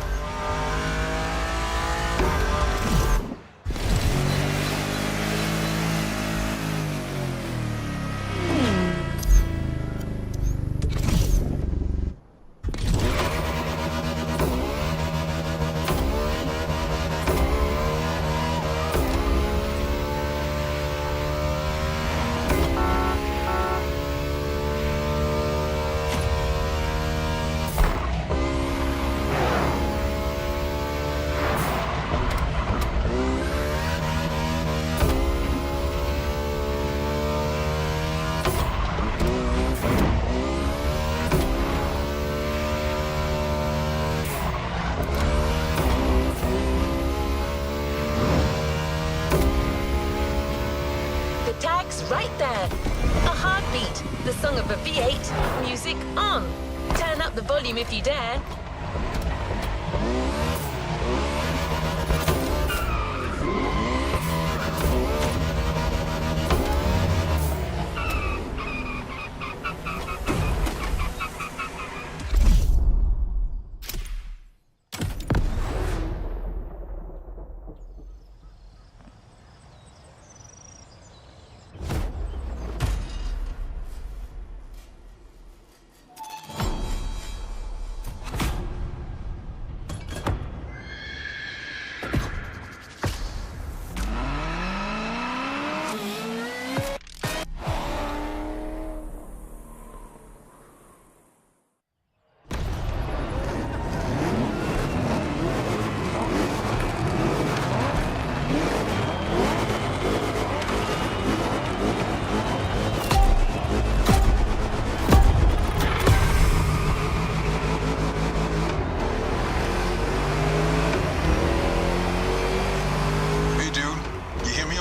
[SPEAKER 2] Tag's right there. A heartbeat, the song of a V8, music on. Turn up the volume if you dare.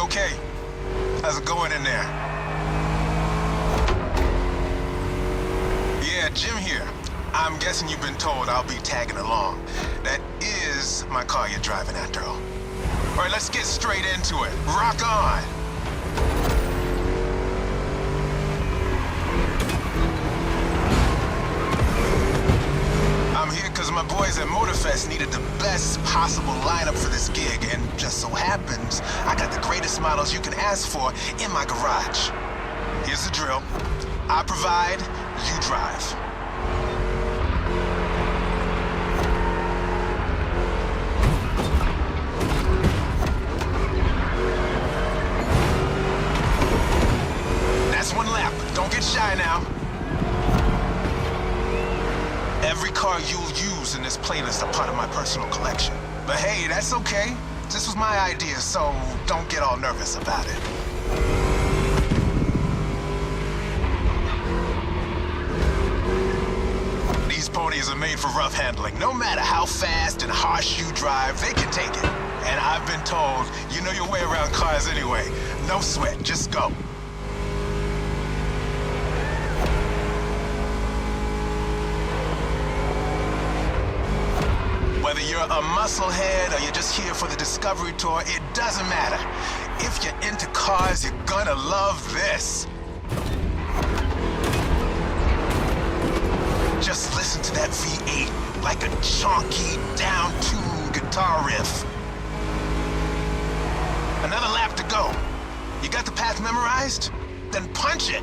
[SPEAKER 5] Okay. How's it going in there? Yeah, Jim here. I'm guessing you've been told I'll be tagging along. That is my car you're driving after all. All right, let's get straight into it. Rock on! I'm here because my boys at Motorfest needed the best possible lineup for this gig, and just so happens, I got the greatest models you can ask for in my garage. Here's the drill. I provide, you drive. That's one lap. Don't get shy now. Every car you'll use in this playlist are part of my personal collection. But hey, that's okay. This was my idea, so don't get all nervous about it. These ponies are made for rough handling. No matter how fast and harsh you drive, they can take it. And I've been told, you know your way around cars anyway. No sweat, just go. Whether a musclehead or you're just here for the Discovery Tour, it doesn't matter. If you're into cars, you're gonna love this. Just listen to that V8 like a chunky, down-tuned guitar riff. Another lap to go. You got the path memorized? Then punch it.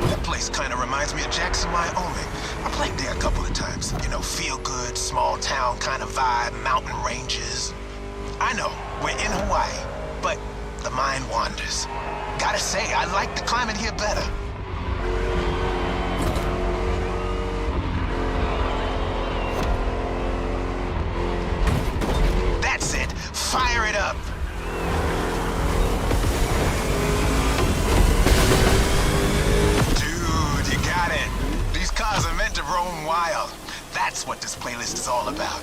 [SPEAKER 5] That place kind of reminds me of Jackson, Wyoming. I played there a couple of times. You know, feel good, small town kind of vibe, mountain ranges. I know, we're in Hawaii, but the mind wanders. Gotta say, I like the climate here better. That's it. Fire it up. Dude, you got it. These cars are meant to roam wild. That's what this playlist is all about.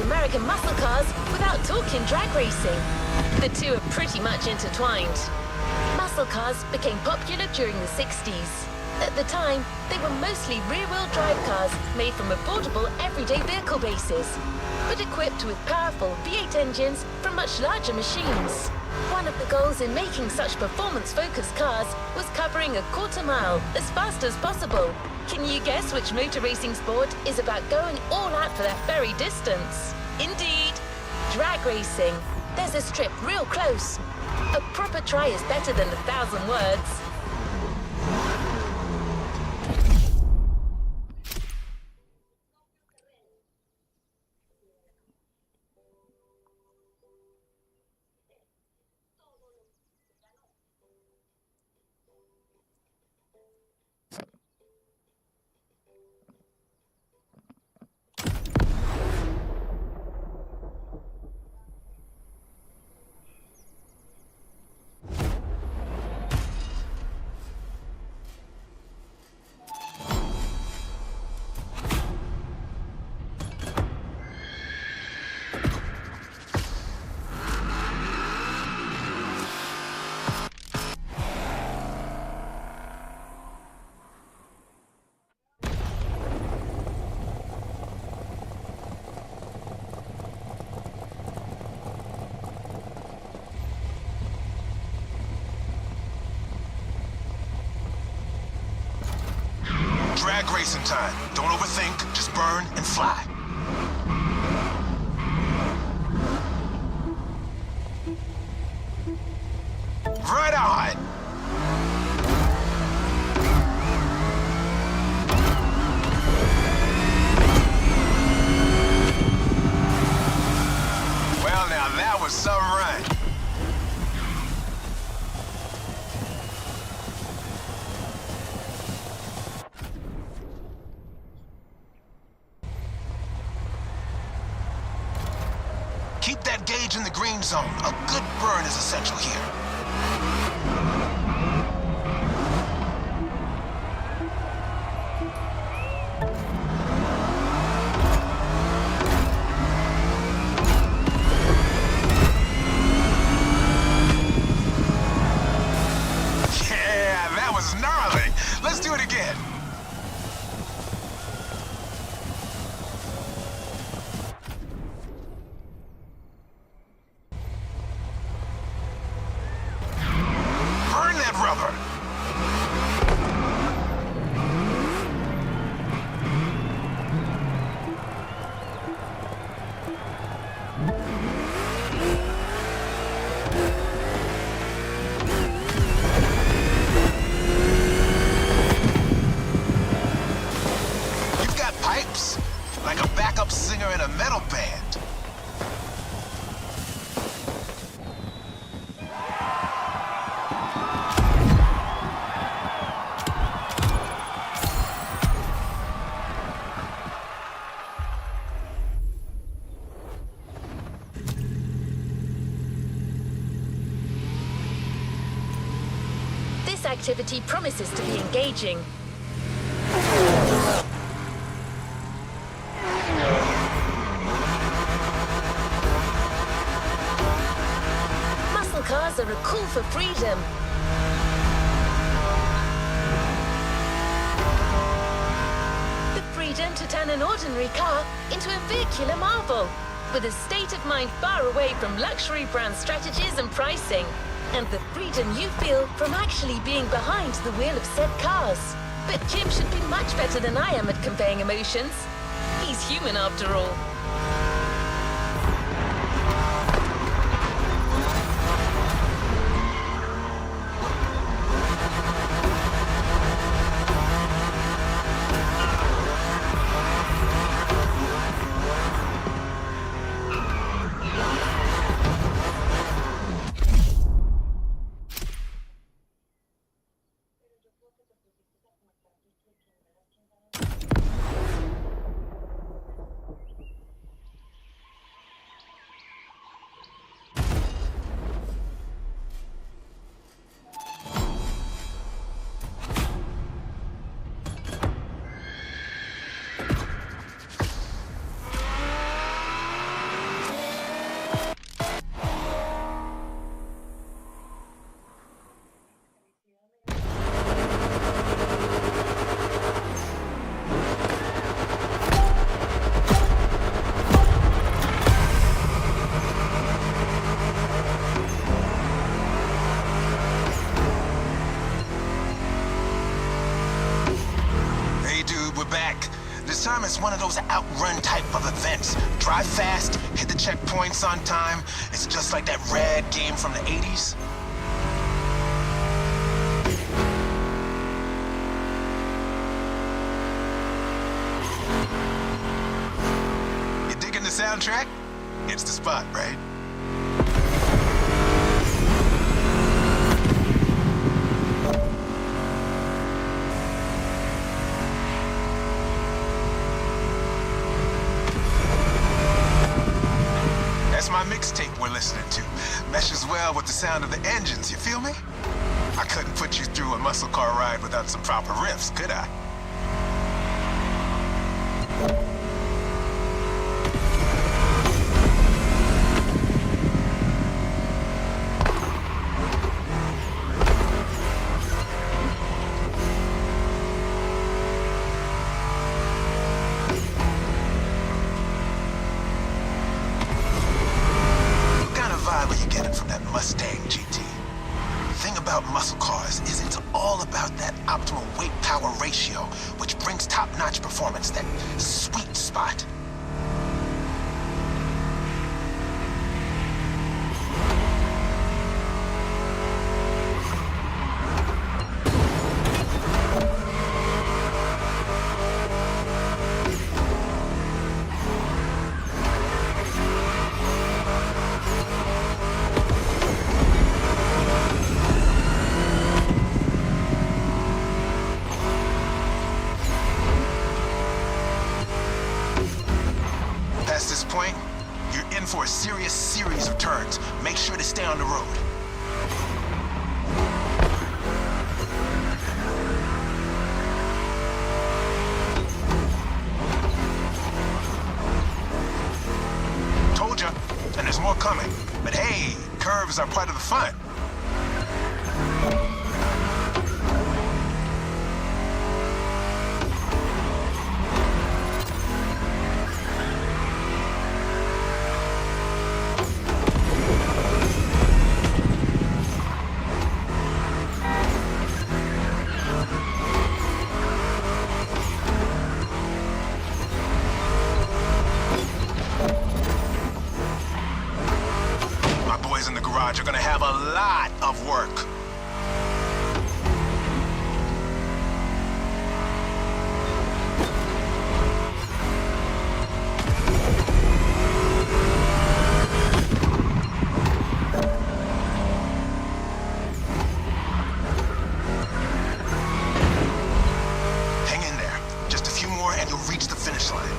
[SPEAKER 2] American muscle cars without talking drag racing. The two are pretty much intertwined. Muscle cars became popular during the 60s. At the time, they were mostly rear-wheel drive cars made from affordable everyday vehicle bases, but equipped with powerful V8 engines from much larger machines. One of the goals in making such performance-focused cars was covering a quarter mile as fast as possible. Can you guess which motor racing sport is about going all out for that very distance? Indeed, drag racing. There's a strip real close. A proper try is better than 1,000 words.
[SPEAKER 5] Drag racing time. Don't overthink, just burn and fly. Right on! Well, now that was some run. Keep that gauge in the green zone. A good burn is essential here. Yeah, that was gnarly. Let's do it again. that rubber. You've got pipes, like a backup singer in a metal band.
[SPEAKER 2] This activity promises to be engaging. Muscle cars are a call for freedom. The freedom to turn an ordinary car into a vehicular marvel, with a state of mind far away from luxury brand strategies and pricing. And the freedom you feel from actually being behind the wheel of said cars. But Jim should be much better than I am at conveying emotions. He's human after all.
[SPEAKER 5] Time it's one of those outrun type of events. Drive fast, hit the checkpoints on time. It's just like that Red game from the 80s. You digging the soundtrack? It's the spot, right? My mixtape we're listening to meshes well with the sound of the engines, you feel me? I couldn't put you through a muscle car ride without some proper riffs, could I? Mustang GT. The thing about muscle cars is it's all about that optimal weight-power ratio, which brings top-notch performance, that sweet spot. Past this point, you're in for a serious series of turns. Make sure to stay on the road. Told ya, and there's more coming. But hey, curves are part of the fun. work. Hang in there. Just a few more and you'll reach the finish line.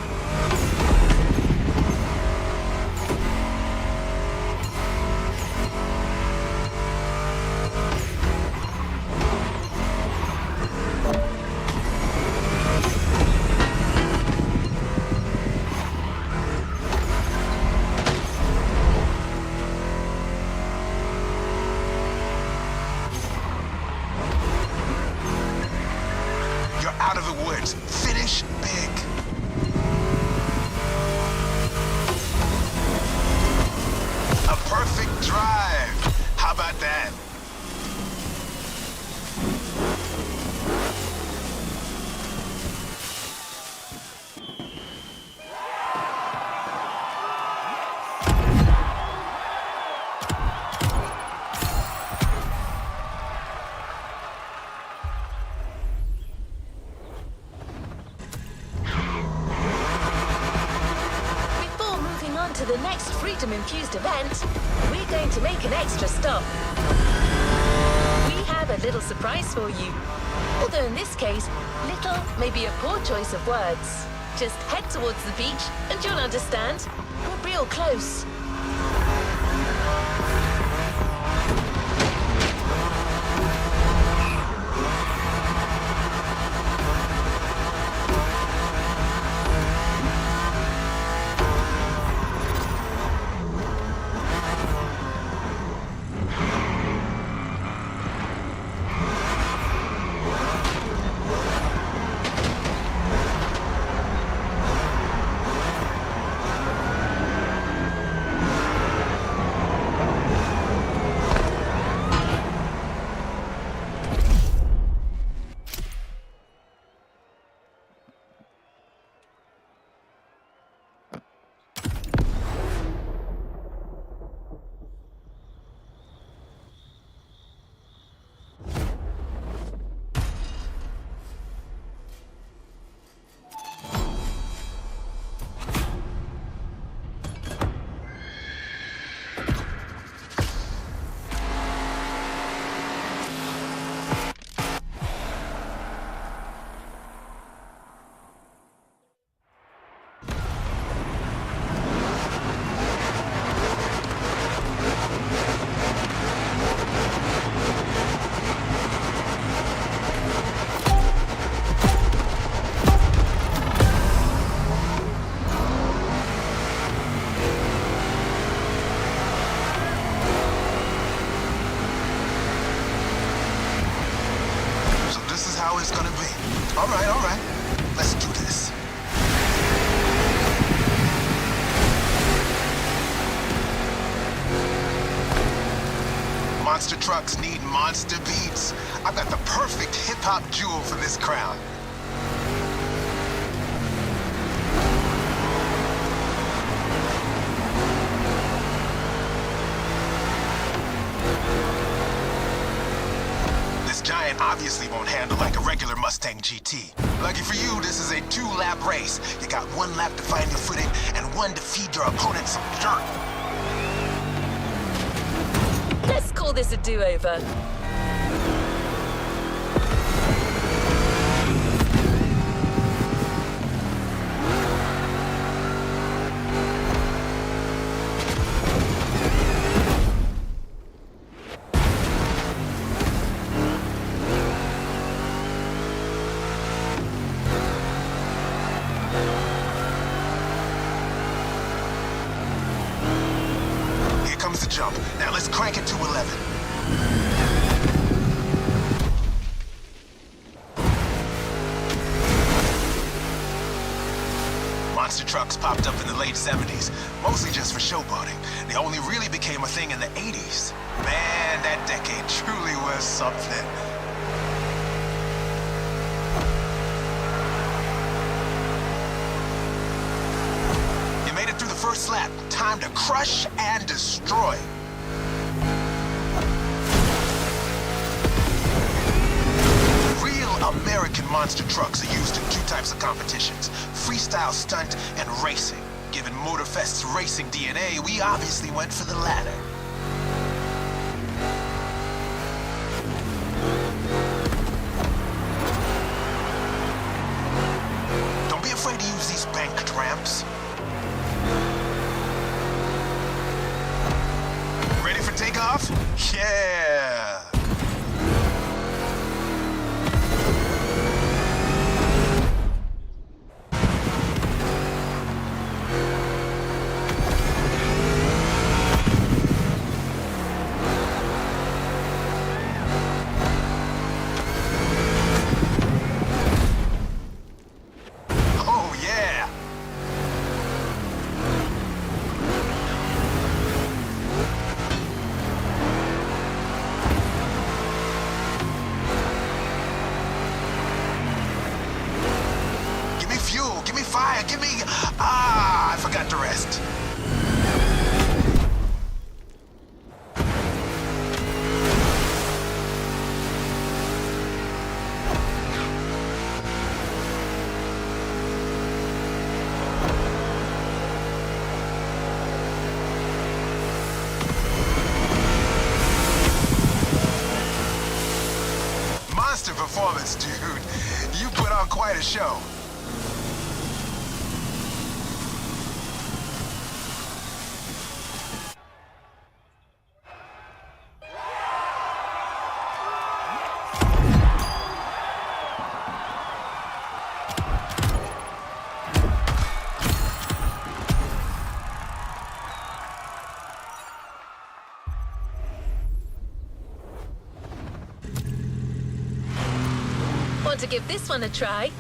[SPEAKER 5] You're out of the woods. Finish big. A perfect drive. How about that?
[SPEAKER 2] Before moving on to the next freedom-infused event, we're going to make an extra stop. We have a little surprise for you. Although in this case, little may be a poor choice of words. Just head towards the beach and you'll understand. We're real close.
[SPEAKER 5] So this is how it's gonna be. All right. Let's do this. Monster trucks need monster beats. I've got the perfect hip-hop jewel for this crown. This giant obviously won't handle like a regular Mustang GT. Lucky for you, this is a 2-lap race. You got 1 lap to find your footing and 1 to feed your opponent some dirt.
[SPEAKER 2] Let's call this a do-over.
[SPEAKER 5] Here comes the jump. Now let's crank it to 11. Monster trucks popped up in the late 70s, mostly just for showboating. They only really became a thing in the 80s. Man, that decade truly was something. You made it through the first lap. Time to crush and destroy. monster trucks are used in two types of competitions, freestyle stunt and racing. Given Motorfest's racing DNA, we obviously went for the latter. Don't be afraid to use these banked ramps. Ready for takeoff? Yeah! Give me... I forgot to rest. Monster performance, dude. You put on quite a show.
[SPEAKER 2] Want to give this one a try?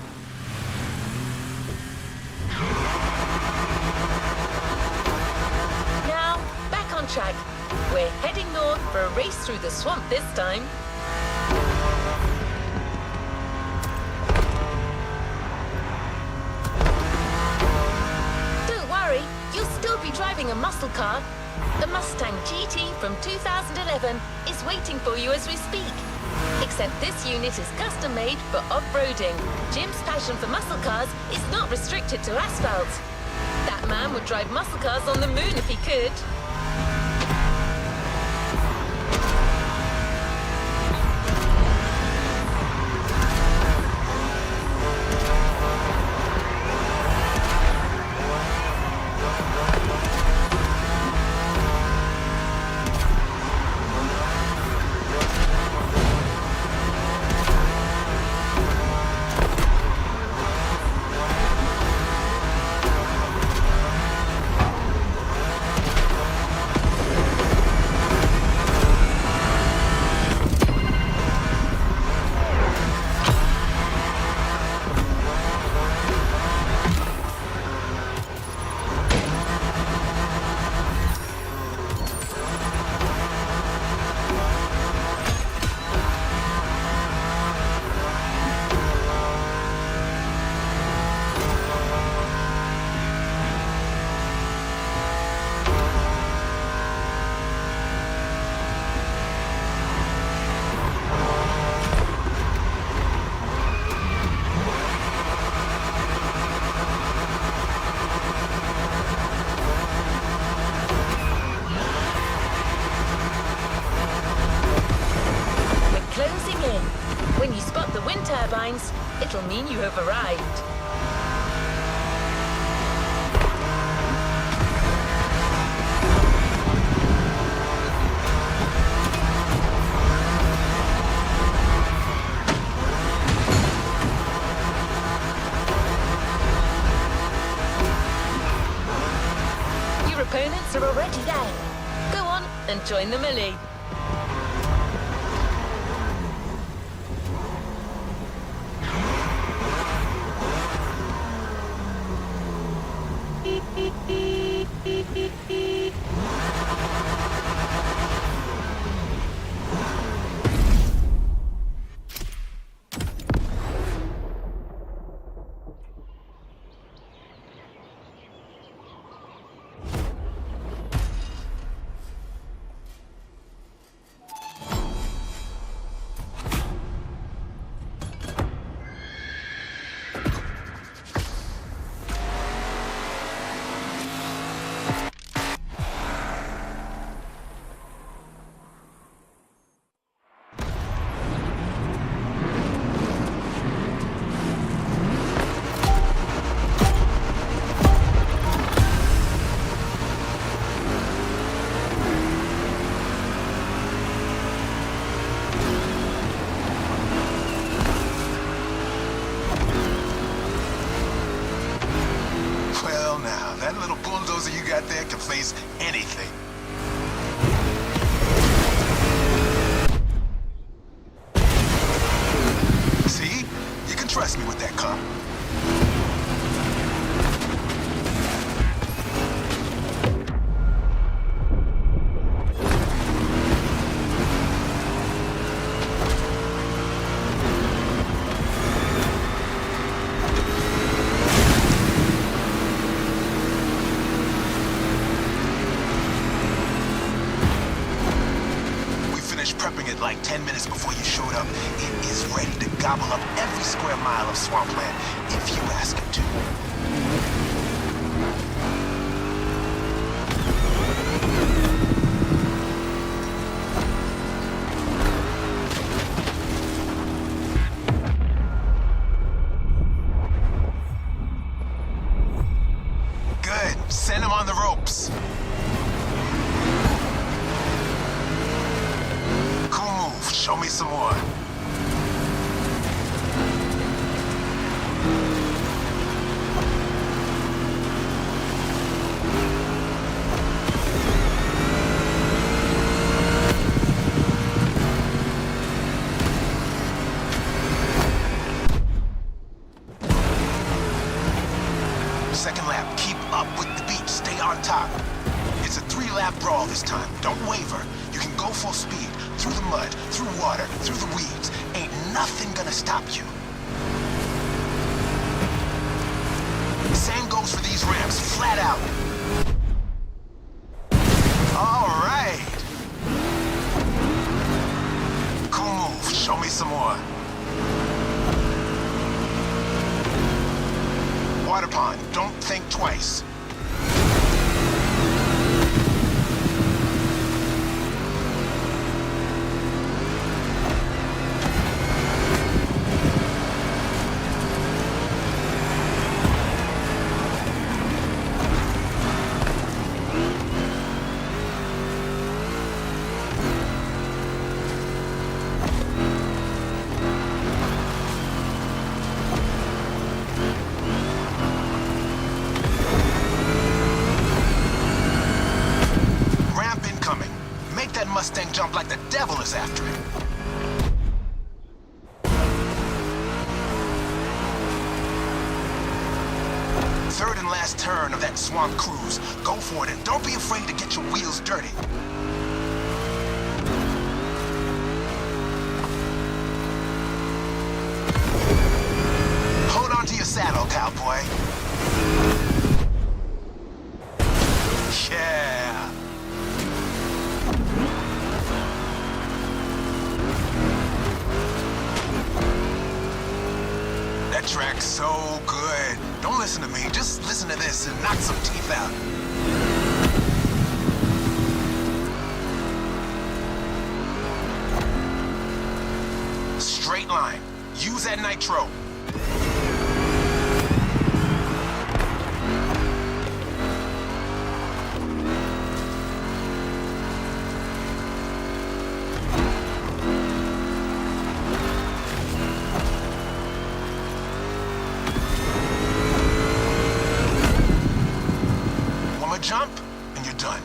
[SPEAKER 2] Now, back on track. We're heading north for a race through the swamp this time. Don't worry, you'll still be driving a muscle car. The Mustang GT from 2011 is waiting for you as we speak. Except this unit is custom-made for off-roading. Jim's passion for muscle cars is not restricted to asphalt. That man would drive muscle cars on the moon if he could. Turbines, it'll mean you have arrived. Your opponents are already there. Go on and join the melee.
[SPEAKER 5] trust me with that car. Prepping it like 10 minutes before you showed up. It is ready to gobble up every square mile of swampland if you ask it to. Good. Send him on the ropes. Show me some more. Second lap, keep up with the beat, stay on top. It's a 3-lap brawl this time, don't waver. You can go full speed, through the mud, through water, through the weeds. Ain't nothing gonna stop you. Same goes for these ramps, flat out. All right. Cool move, show me some more. Water pond, don't think twice. Mustang jump like the devil is after it. Third and last turn of that swamp cruise. Go for it and don't be afraid to get your wheels dirty. Hold on to your saddle, cowboy. Yeah. That track's so good. Don't listen to me, just listen to this and knock some teeth out. Straight line. Use that nitro. Jump, and you're done.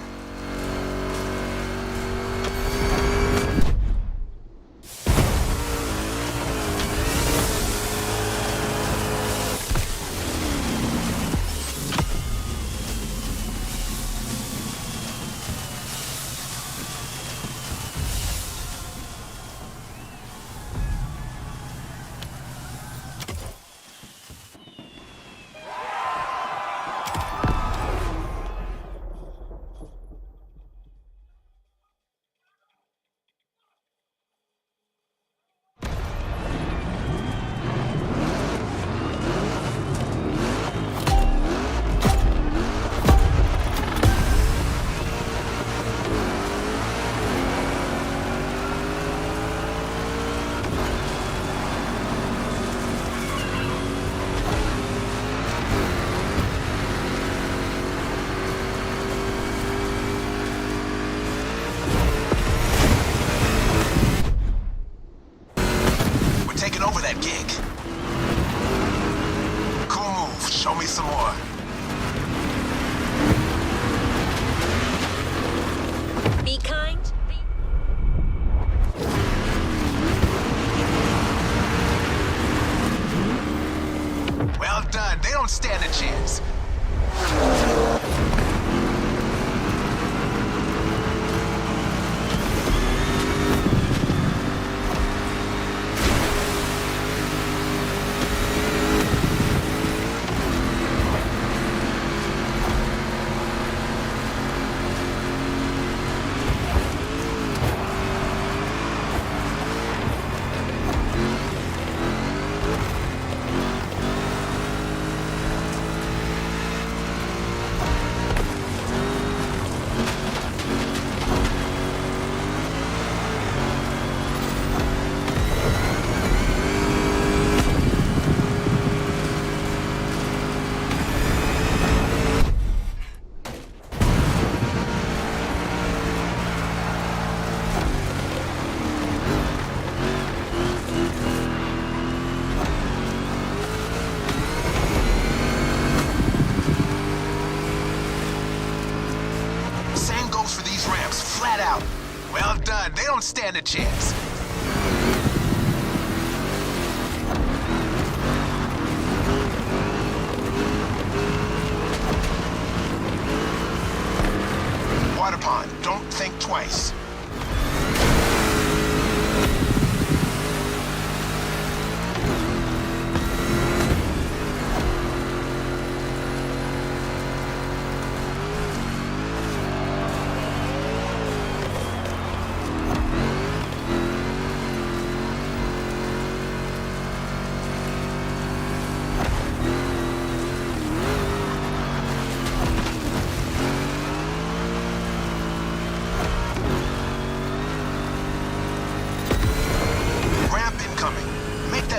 [SPEAKER 5] Over that gig. Cool move. Show me some more.
[SPEAKER 2] Be kind.
[SPEAKER 5] don't stand a chance. Flat out. Well done. They don't stand a chance. Water pond. Don't think twice.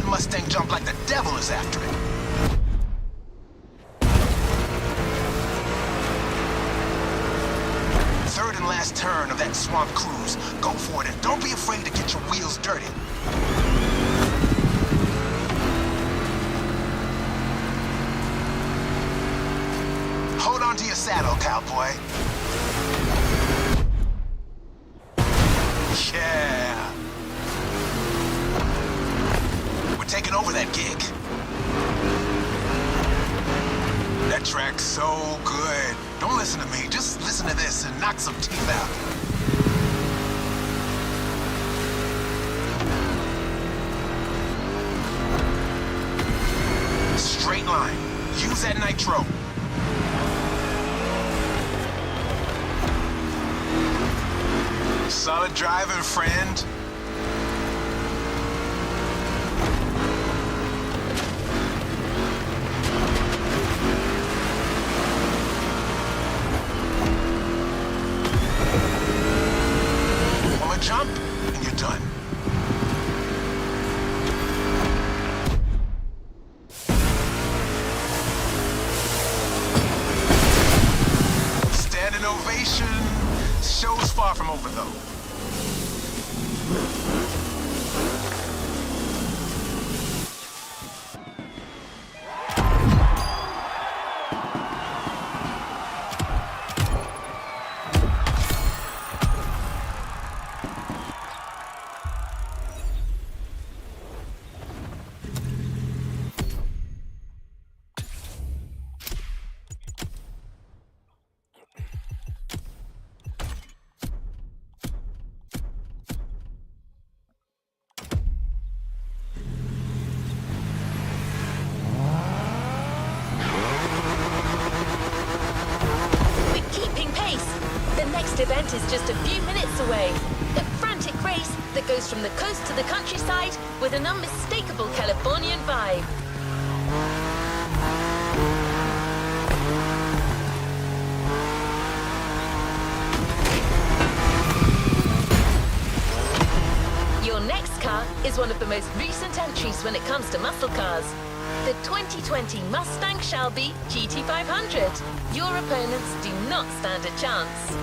[SPEAKER 5] Mustang jump like the devil is after it. Third and last turn of that swamp cruise. Go for it and don't be afraid to get your wheels dirty. Hold on to your saddle, cowboy. Yeah. Taking over that gig. That track's so good. Don't listen to me, just listen to this and knock some teeth out. Straight line. Use that nitro. Solid driving, friend. Jump, and you're done. Standing ovation. Show's far from over, though. Event is just a few minutes away. A frantic race that goes from the coast to the countryside with an unmistakable Californian vibe. Your next car is one of the most recent entries when it comes to muscle cars. The 2020 Mustang Shelby GT500. Your opponents do not stand a chance.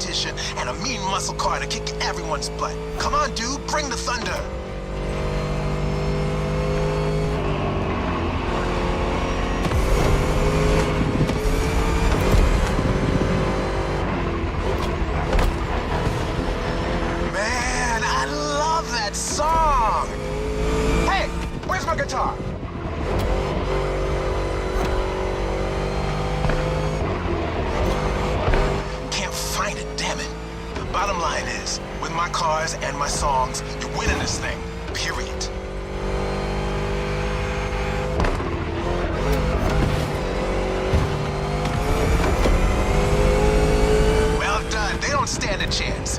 [SPEAKER 5] competition and a mean muscle car to kick everyone's butt. Come on, dude, bring the thunder. Man, I love that song. Hey, where's my guitar? Bottom line is, with my cars and my songs, you're winning this thing. Period. Well done. They don't stand a chance.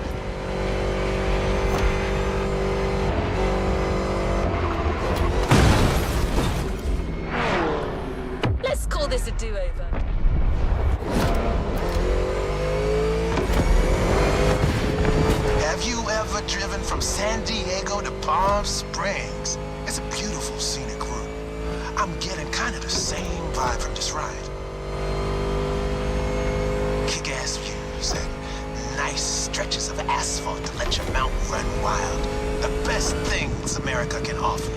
[SPEAKER 2] Let's call this a do-over.
[SPEAKER 5] Have you ever driven from San Diego to Palm Springs? It's a beautiful scenic route. I'm getting kind of the same vibe from this ride. Kick-ass views and nice stretches of asphalt to let your mount run wild. The best things America can offer.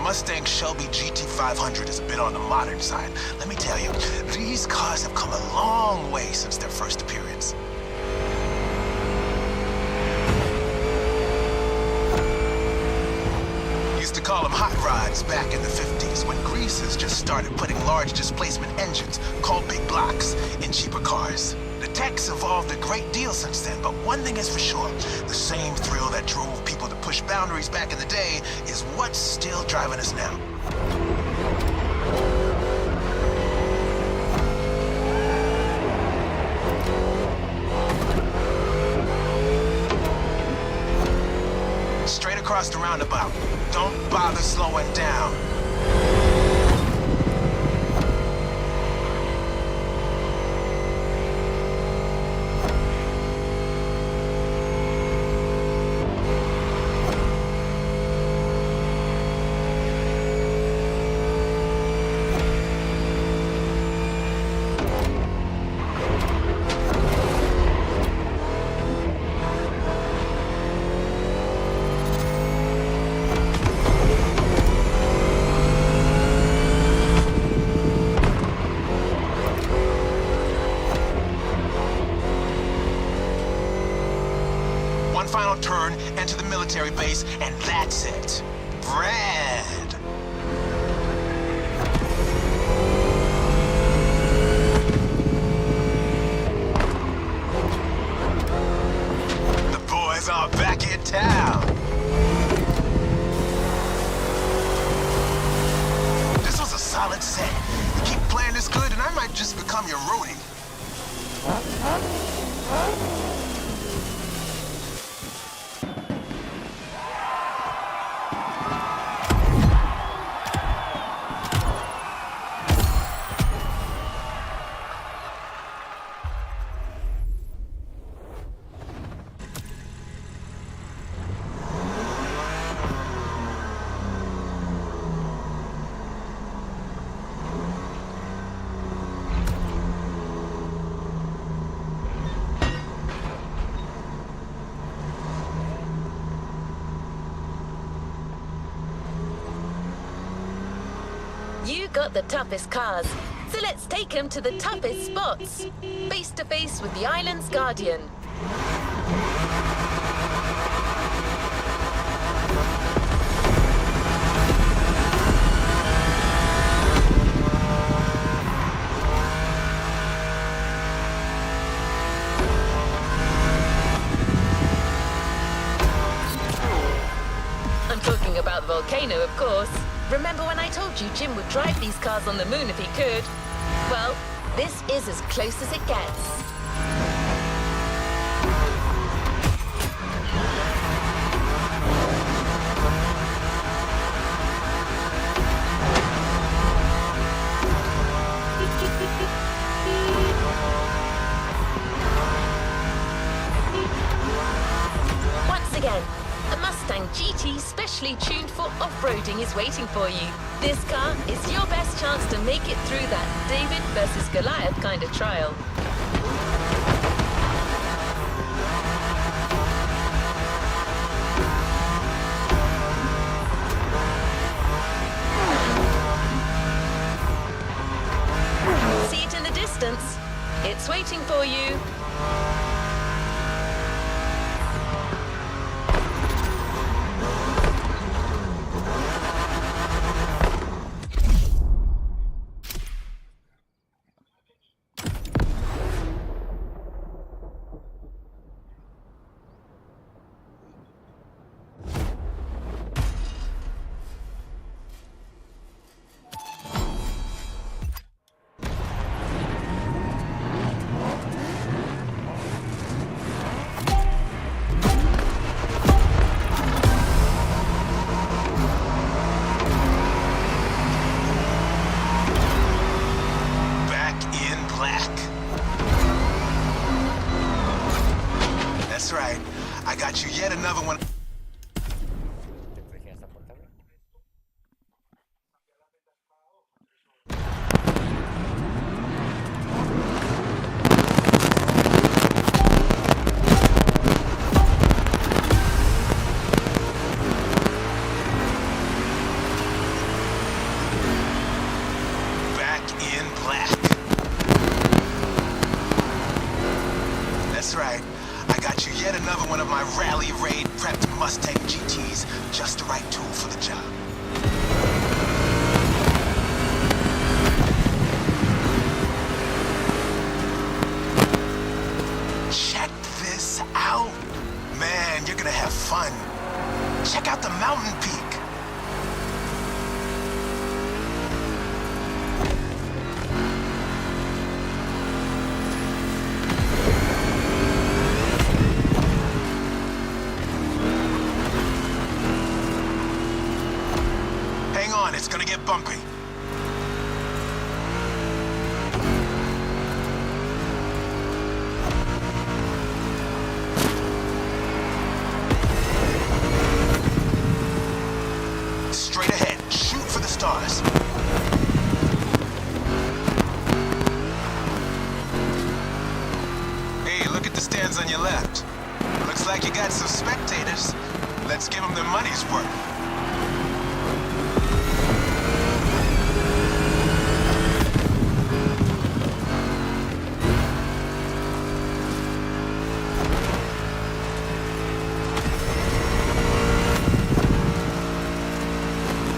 [SPEAKER 5] Mustang Shelby GT500 is a bit on the modern side. Let me tell you, these cars have come a long way since their first appearance. Used to call them hot rods back in the 50s when greasers just started putting large displacement engines, called big blocks, in cheaper cars. The tech's evolved a great deal since then, but one thing is for sure, the same thrill that drove people to push boundaries back in the day is what's still driving us now. Straight across the roundabout. Don't bother slowing down. Final turn, enter the military base, and that's it. Brad! The boys are back in town. This was a solid set. You keep playing this good, and I might just become your roadie.
[SPEAKER 2] You got the toughest cars, so let's take them to the toughest spots. Face to face with the island's guardian. volcano, of course. Remember when I told you Jim would drive these cars on the moon if he could? Well, this is as close as it gets. Once again, a Mustang GT specially tuned for off-roading is waiting for you. This car is your best chance to make it through that David versus Goliath kind of trial. See it in the distance. It's waiting for you.
[SPEAKER 5] That's right. I got you yet another one. Back in black. That's right. I got you yet another one of my rally raid prepped Mustang GTs, just the right tool for the job. Check this out. Man, you're gonna have fun. Check out the mountain peak. Hang on, it's gonna get bumpy. Straight ahead, shoot for the stars. Hey, look at the stands on your left. Looks like you got some spectators. Let's give them their money's worth.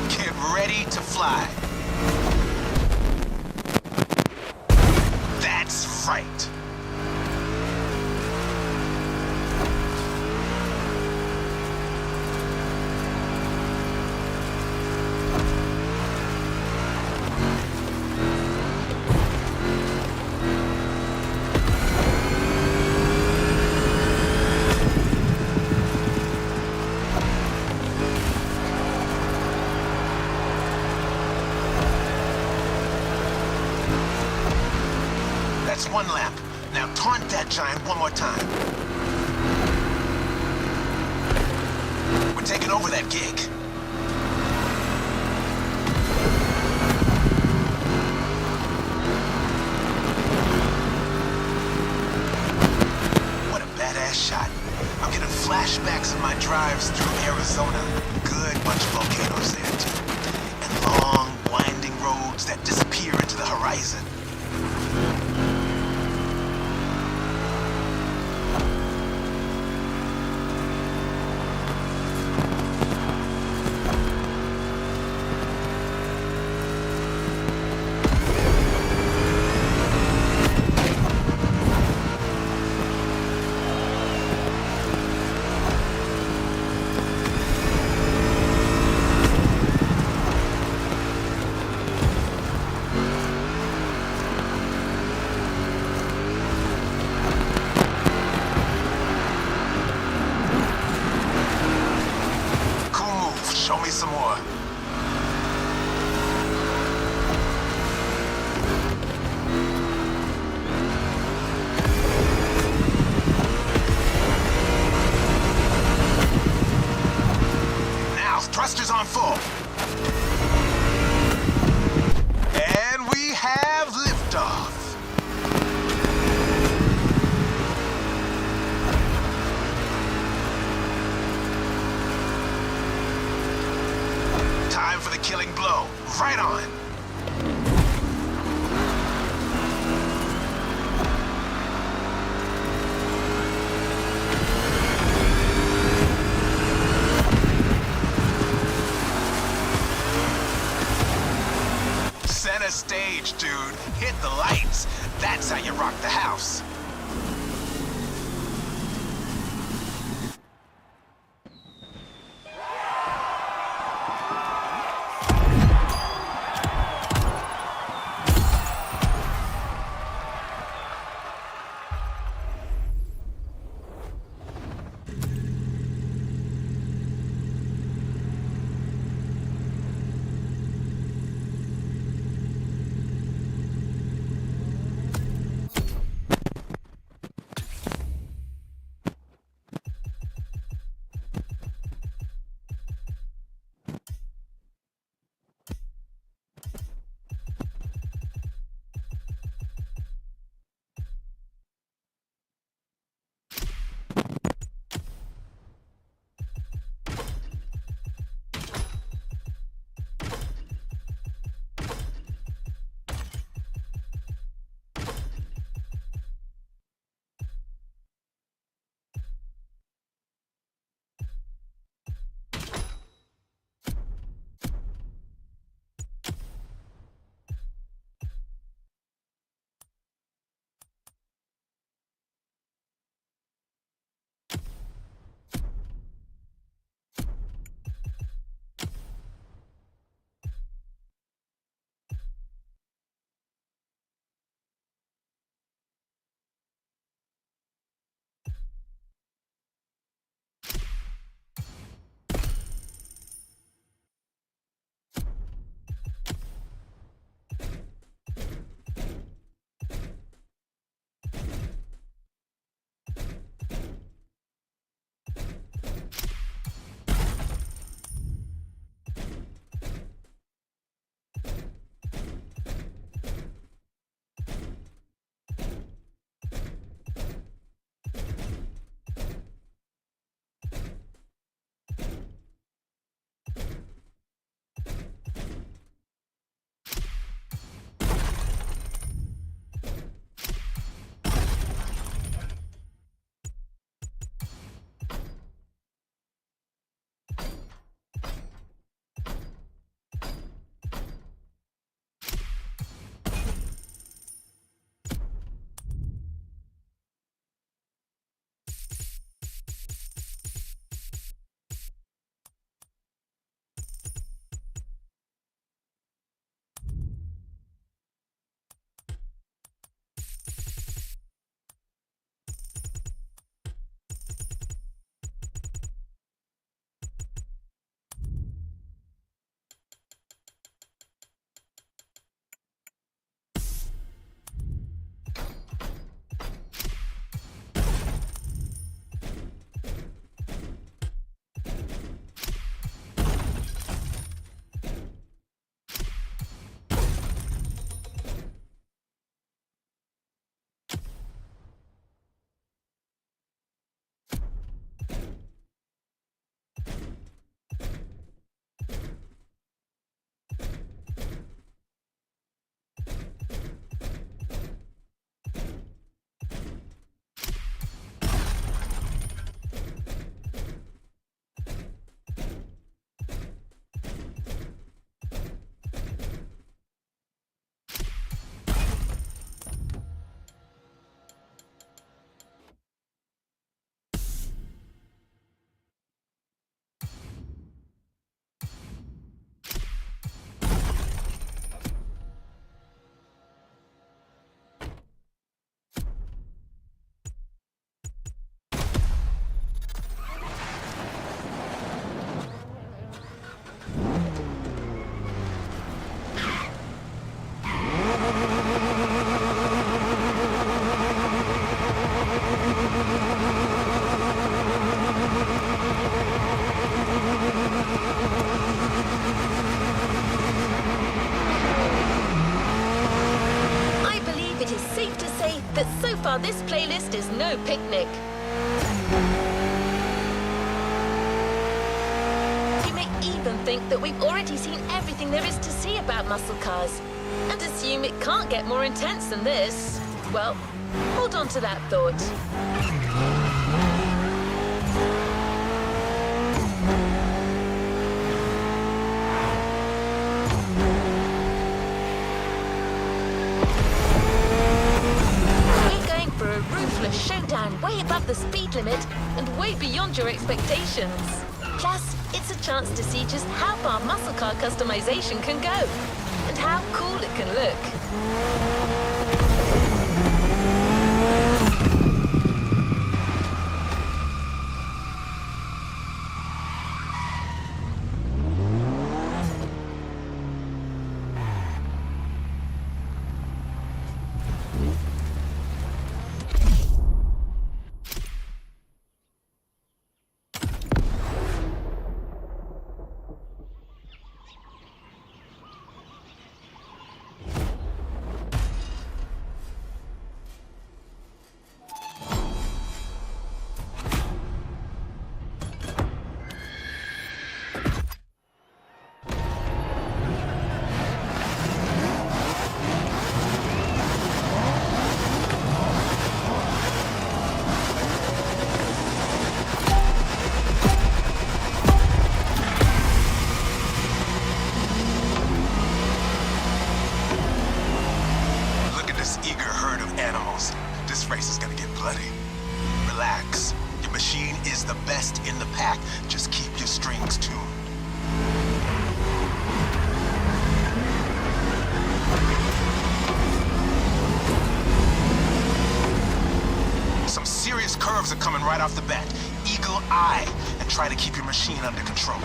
[SPEAKER 5] Get ready to fly. That's right. That's one lap. Now taunt that giant one more time. We're taking over that gig. What a badass shot. I'm getting flashbacks of my drives through Arizona. Good bunch of volcanoes there, too. And long, winding roads that disappear into the horizon. Right on. Center stage, dude. Hit the lights. That's how you rock the house.
[SPEAKER 2] This playlist is no picnic. You may even think that we've already seen everything there is to see about muscle cars, and assume it can't get more intense than this. Well, hold on to that thought. We're going for a ruthless showdown way above the speed limit and way beyond your expectations. Plus, it's a chance to see just how far muscle car customization can go, and how cool it can look.
[SPEAKER 5] This race is gonna get bloody. Relax. Your machine is the best in the pack. Just keep your strings tuned. Some serious curves are coming right off the bat. Eagle eye, and try to keep your machine under control.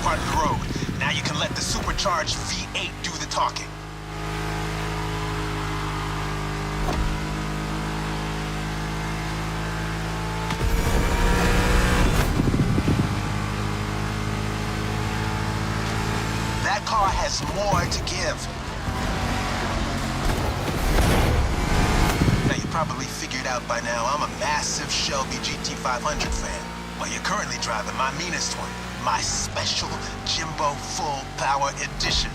[SPEAKER 5] Part of the road. Now you can let the supercharged V8 do the talking. That car has more to give. Now you probably figured out by now I'm a massive Shelby GT500 fan. Well, you're currently driving my meanest one. My special Jimbo Full Power Edition.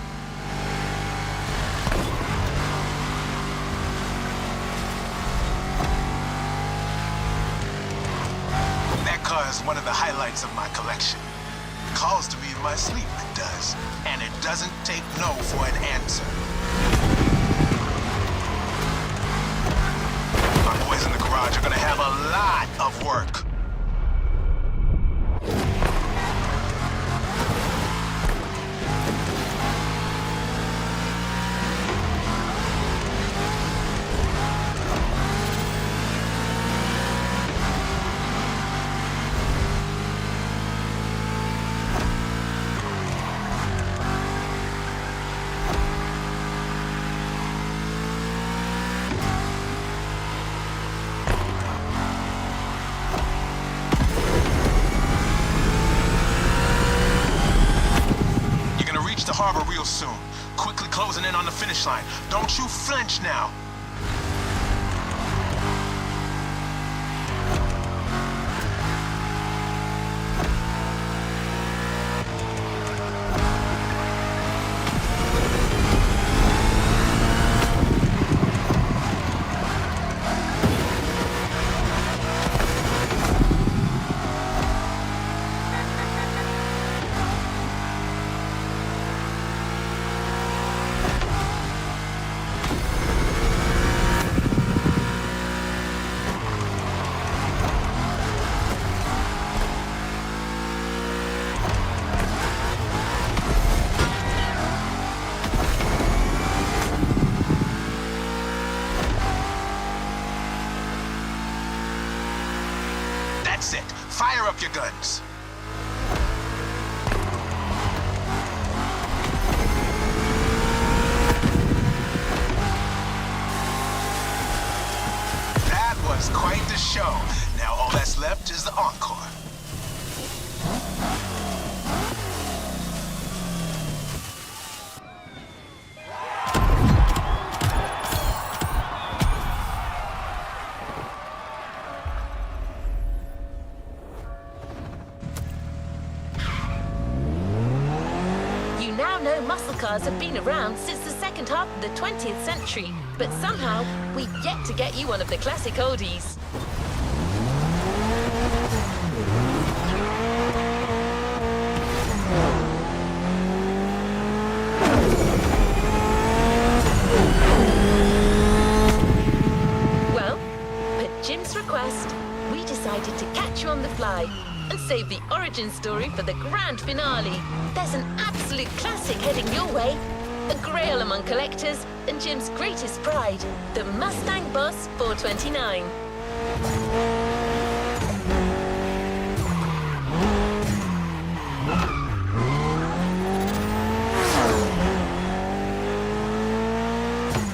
[SPEAKER 5] That car is one of the highlights of my collection. Calls to me in my sleep, it does. And it doesn't take no for an answer. My boys in the garage are gonna have a lot of work. Harbor real soon. Quickly closing in on the finish line. Don't you flinch now. the encore.
[SPEAKER 2] You now know muscle cars have been around since the second half of the 20th century, but somehow we've yet to get you one of the classic oldies. Well, at Jim's request, we decided to catch you on the fly and save the origin story for the grand finale. There's an absolute classic heading your way, a grail among collectors and Jim's greatest pride, the Mustang Boss 429.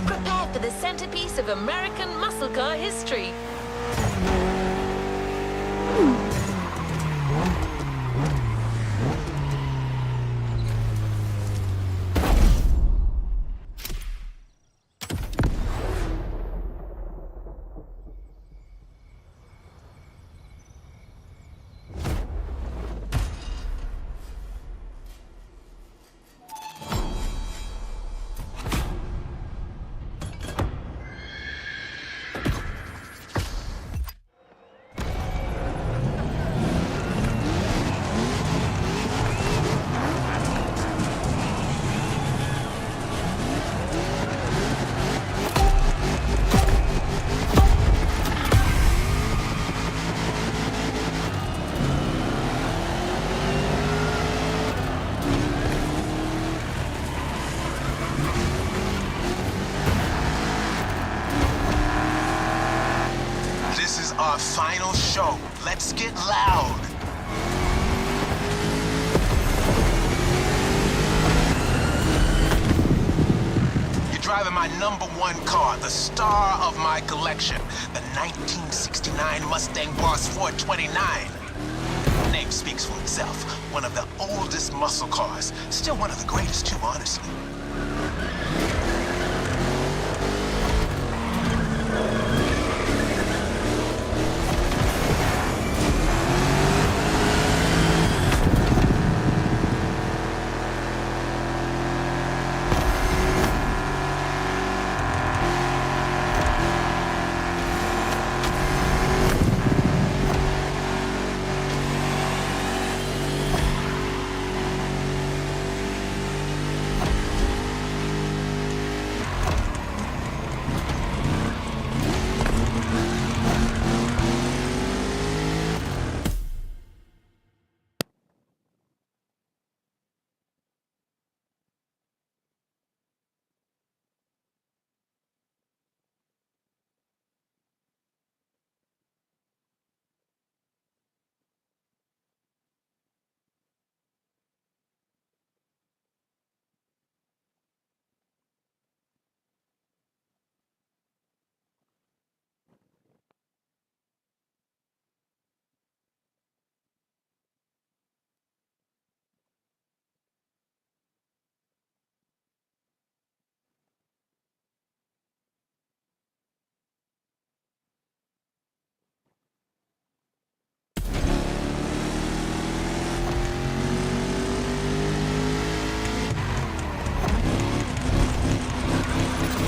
[SPEAKER 2] Prepare for the centerpiece of American muscle car history.
[SPEAKER 5] This is our final show. Let's get loud. You're driving my #1 car, the star of my collection, the 1969 Mustang Boss 429. Name speaks for itself. One of the oldest muscle cars. Still one of the greatest too, honestly.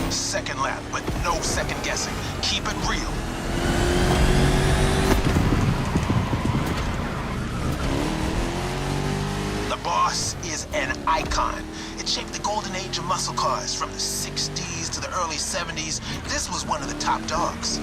[SPEAKER 5] Second lap, but no second guessing. Keep it real. The Boss is an icon. It shaped the golden age of muscle cars from the 60s to the early 70s. This was one of the top dogs.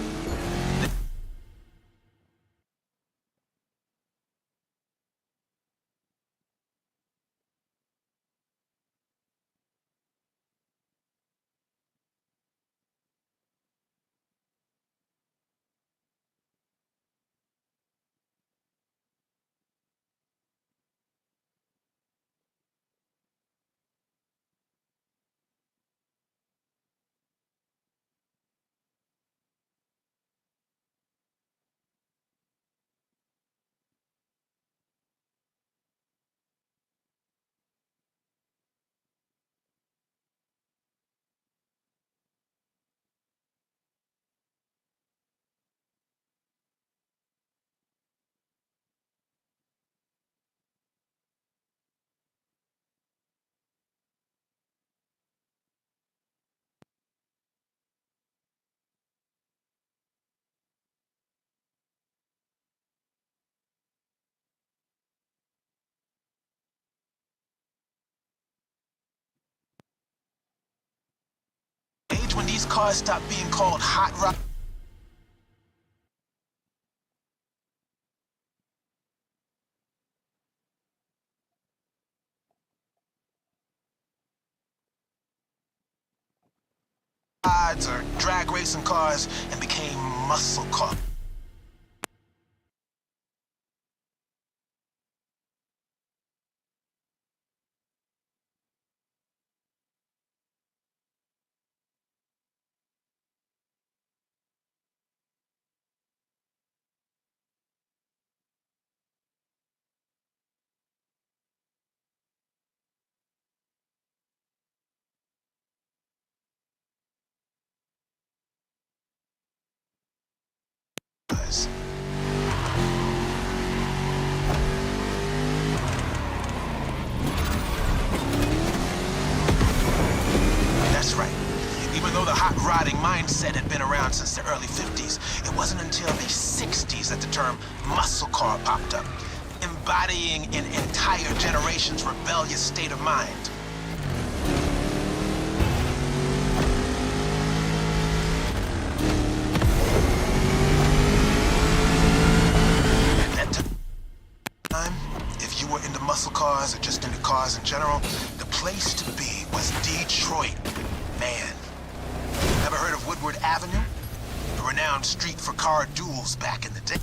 [SPEAKER 5] these cars stopped being called hot rod. Or drag racing cars and became muscle cars. That's right. Even though the hot rodding mindset had been around since the early 50s, it wasn't until the 60s that the term muscle car popped up, embodying an entire generation's rebellious state of mind. At that time, if you were into muscle cars or just into cars in general, the place to be was Detroit. Man, ever heard of Woodward Avenue? A renowned street for car duels back in the day.